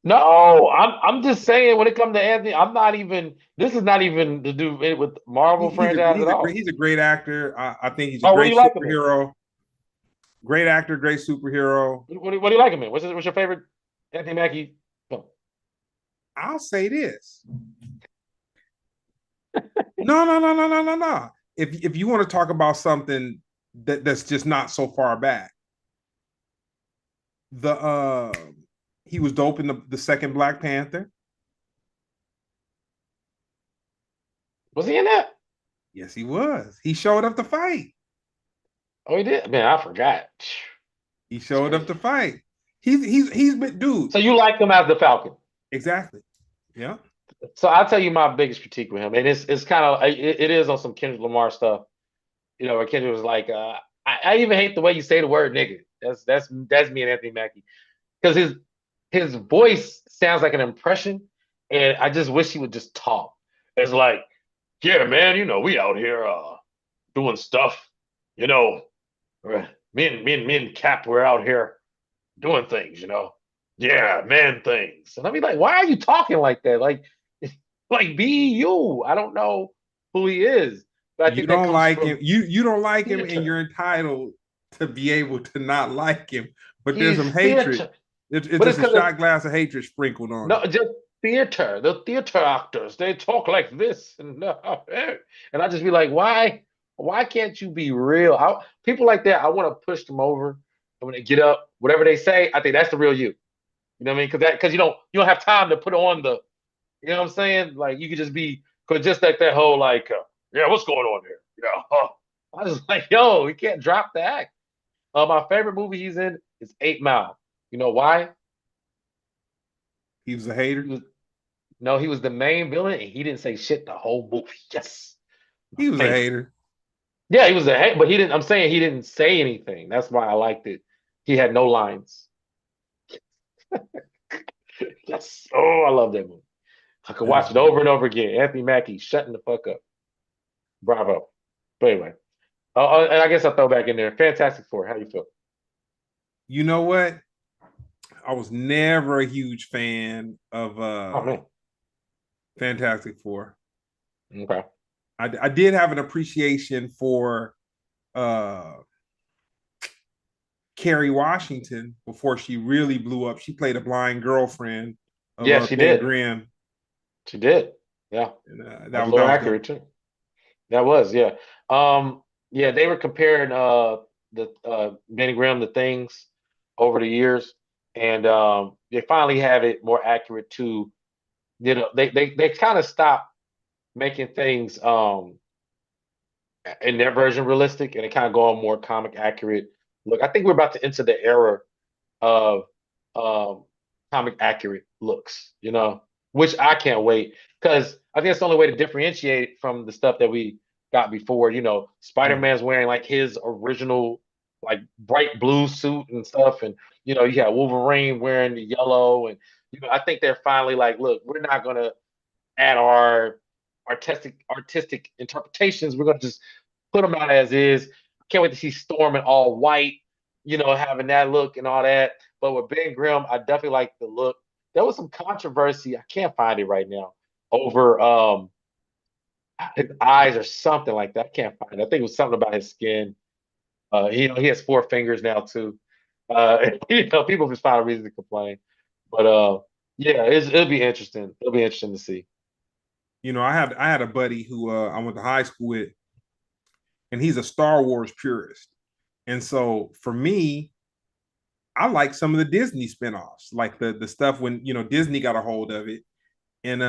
No, I'm just saying when it comes to Anthony, I'm not even this is not even to do it with Marvel franchise at all. He's a great actor. I think he's a Oh, what do great you like him in? superhero. Great actor, great superhero. What do you like him in? What's your favorite Anthony Mackie film? I'll say this. No. If you want to talk about something that's just not so far back, the he was dope in the second Black Panther. Was he in that? Yes, he was. He showed up to fight. Oh, he did? Man, I forgot. He It's showed up to crazy. fight. He's been dude. So you like him as the Falcon? Exactly. Yeah. So I'll tell you my biggest critique with him, and it's kind of it is on some Kendrick Lamar stuff. Where Kendrick was like, I even hate the way you say the word nigga. That's me and Anthony Mackie because his voice sounds like an impression, and I just wish he would just talk. It's like, yeah, man, we out here doing stuff. you know, me and Cap were out here doing things, Yeah, man things. And I mean, like, why are you talking like that? Like be you. I don't know who he is. But I You think that don't comes like him. from You don't like him, and theater. you're entitled to be able to not like him. But there's He's some hatred. theater. It's But just it's a because shot glass of hatred sprinkled on no, it. just theater. The theater actors, they talk like this, and I just be like, why? Why can't you be real? People like that, I want to push them over. And when they get up, whatever they say, I think that's the real you. You know what I mean? Because you don't have time to put on the, you know what I'm saying? Like you could just be, because just like that whole like, yeah, what's going on here? I was like, yo, you can't drop the act. My favorite movie he's in is 8 Mile. You know why? He was a He hater. was No, he was the main villain, and he didn't say shit the whole movie. Yes, my He was a favorite. hater. Yeah, he was but he didn't. I'm saying he didn't say anything. That's why I liked it. He had no lines. Yes. Oh, I love that movie. I could That is watch it good. over and over again. Anthony Mackie shutting the fuck up. Bravo. But anyway, and I guess I'll throw back in there. Fantastic Four. How you feel? You know what? I was never a huge fan of Oh man. Fantastic Four. Okay. I did have an appreciation for uh Kerry Washington before she really blew up. She played a blind girlfriend of Yeah, she Ben did. Grimm, She did. Yeah, and that's a little that was dope. accurate too. That was, yeah. Yeah, they were comparing the Benny Grimm the things over the years, and they finally have it more accurate to, they kind of stopped making things in their version realistic, and they kind of go on more comic accurate look. I think we're about to enter the era of um comic accurate looks, which I can't wait, because I think it's the only way to differentiate it from the stuff that we got before. Yeah. Spider-Man's wearing like his original like bright blue suit and stuff, and you got Wolverine wearing the yellow, and I think they're finally like, look, we're not gonna add our artistic interpretations. We're gonna just put them out as is. Can't wait to see Storm in all white, having that look and all that. But with Ben Grimm, I definitely like the look. There was some controversy. I can't find it right now over his eyes or something like that. I can't find it. I think it was something about his skin. He has 4 fingers now too. People just find a reason to complain. But yeah, it'll be interesting. It'll be interesting to see. I had a buddy who I went to high school with, and he's a Star Wars purist. And so for me, I like some of the Disney spinoffs, like the stuff when Disney got a hold of it, and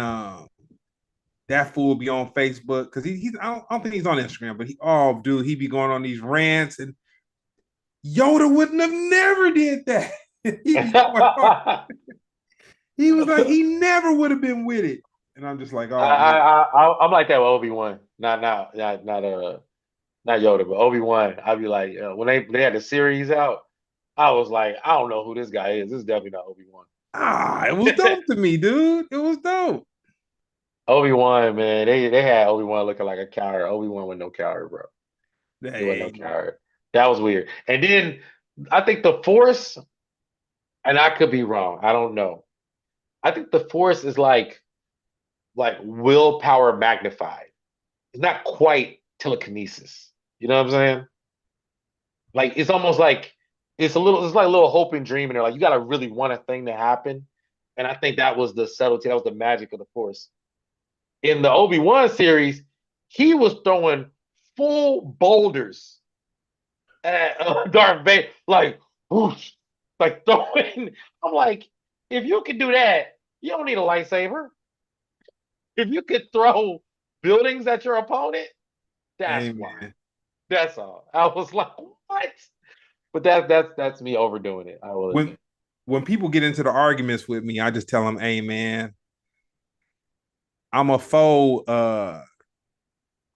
that fool be on Facebook because he's I don't think he's on Instagram, but dude, he be going on these rants, and Yoda wouldn't have never did that. He be going hard. He was like he never would have been with it, and I'm just like, oh man. I'm like that with Obi-Wan. Not Yoda, but Obi-Wan. I'd be like, when they had the series out, I was like, I don't know who this guy is. This is definitely not Obi-Wan. It was dope to me, dude. It was dope. Obi-Wan, man, they had Obi-Wan looking like a coward. Obi-Wan with no coward, bro. He wasn't no Hey, coward. That was weird. And then I think the Force, and I could be wrong. I don't know. I think the Force is like willpower magnified. It's not quite telekinesis. You know what I'm saying? Like it's almost like it's like a little hope and dream in there. Like you gotta really want a thing to happen. And I think that was the subtlety, that was the magic of the Force. In the Obi-Wan series, he was throwing full boulders at Darth Vader, like whoosh, like throwing. I'm like, if you can do that, you don't need a lightsaber. If you could throw buildings at your opponent, that's hey why. man. That's all. I was like, what? But that's me overdoing it. I will When admit. when people get into the arguments with me, I just tell them, hey man, I'm a faux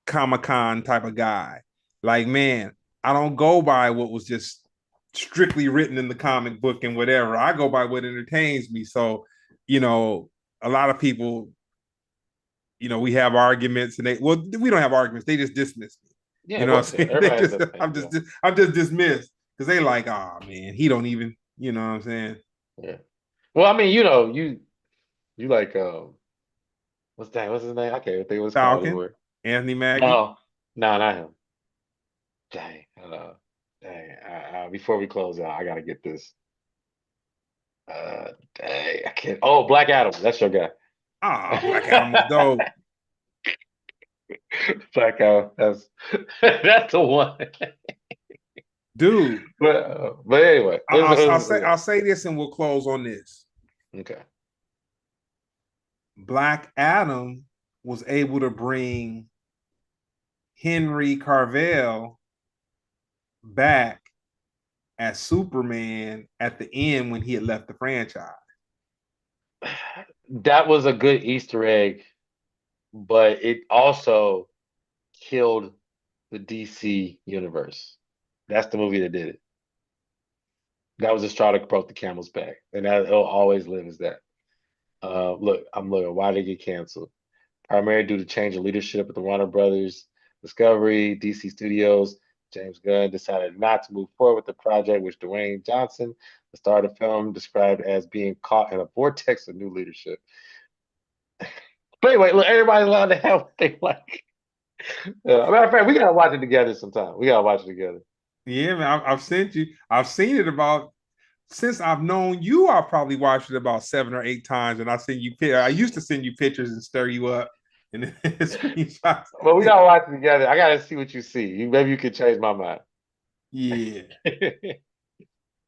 Comic Con type of guy. Like, man, I don't go by what was just strictly written in the comic book and whatever. I go by what entertains me. So, you know, a lot of people, we have arguments, and we don't have arguments. They just dismiss me. Yeah, You it know was what I'm him. saying? They Everybody has just that thing. Yeah, I'm just dismissed because they like, oh man, he don't even, you know what I'm saying? yeah. Well, I mean, you like what's his name? I can't think what it's called Falcon, anywhere. Anthony Mackie. No, no, not him. Dang, dang. Before we close out, I gotta get this. Dang, I can't. Oh, Black Adam. That's your guy. Ah, Black Adam was dope. Black Adam. That's that's the one. Dude, But anyway, I'll say this and we'll close on this. okay. Black Adam was able to bring Henry Cavill back as Superman at the end when he had left the franchise. That was a good Easter egg, but it also killed the DC universe. That's the movie that did it. That was the straw that broke the camel's back, and that it'll always live as that. Look, I'm looking. Why did it get canceled? Primarily due to change of leadership at the Warner Brothers Discovery, DC Studios. James Gunn decided not to move forward with the project, which Dwayne Johnson, the star of the film, described as being caught in a vortex of new leadership. But anyway, look, everybody's allowed to have what they like. Matter of fact, we gotta watch it together sometime. We gotta watch it together. Yeah, man, I've sent you. I've seen it about since I've known you. I probably watched it about 7 or 8 times, and I send you. I used to send you pictures and stir you up, and then screenshots. But we gotta watch it together. I gotta see what you see. Maybe you could change my mind. Yeah,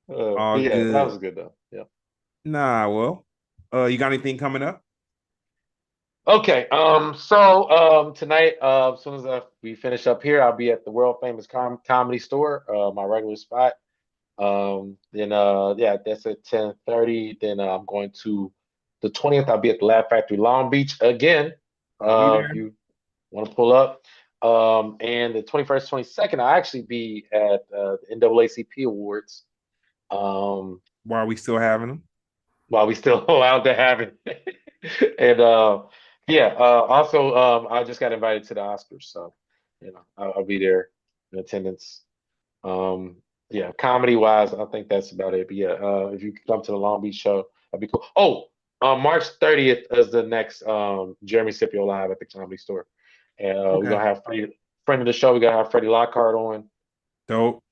But all yeah, that good. was good though. Yeah. Nah, well, you got anything coming up? Okay. Tonight, as soon as we finish up here, I'll be at the world famous comedy store, my regular spot. Then yeah, that's at 10:30. Then I'm going to the 20th. I'll be at the Laugh Factory Long Beach again. I'll be If there. you want to pull up. And the 21st, 22nd, I'll actually be at the NAACP Awards. Um, Why are we still having them? while we still allowed to have it. And yeah, also I just got invited to the Oscars, so I'll be there in attendance. Um, yeah, comedy wise, I think that's about it. But yeah, if you come to the Long Beach show, that'd be cool. Oh, March 30th is the next Jeremy Scippio live at the Comedy Store, and we're Okay, gonna have friend of the show. We're gonna have Freddie Lockhart on. dope.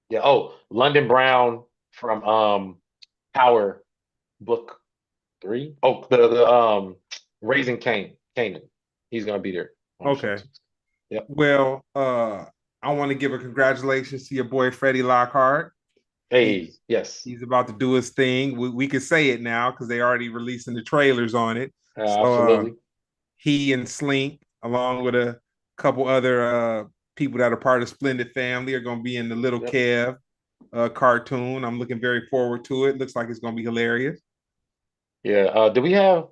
Yeah. Oh, London Brown from Power Book 3. Oh, the Raising Canaan. He's gonna be there on the show Okay. too. Yep. Well, I want to give a congratulations to your boy Freddie Lockhart. Hey, He's yes, he's about to do his thing. We can say it now because they already releasing the trailers on it. So absolutely. he and Slink, along with a couple other people that are part of Splendid family, are going to be in the Little Yep. Kev cartoon. I'm looking very forward to it. Looks like it's going to be hilarious. Yeah. Do we have?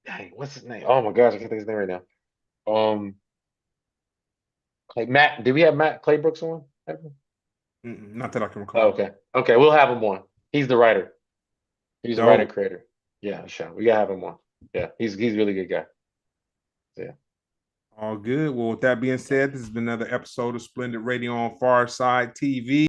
Dang, what's his name? Oh my gosh, I can't think of his name right now. Like Matt. Did we have Matt Claybrooks on? Not that I can Oh, recall. okay. Okay, we'll have him on. He's the writer. He's the writer Dope. creator. Yeah, sure. We gotta have him on. Yeah, he's a really good guy. Yeah. All good. Well, with that being Yeah. said, this has been another episode of Splendid Radio on Far Side TV.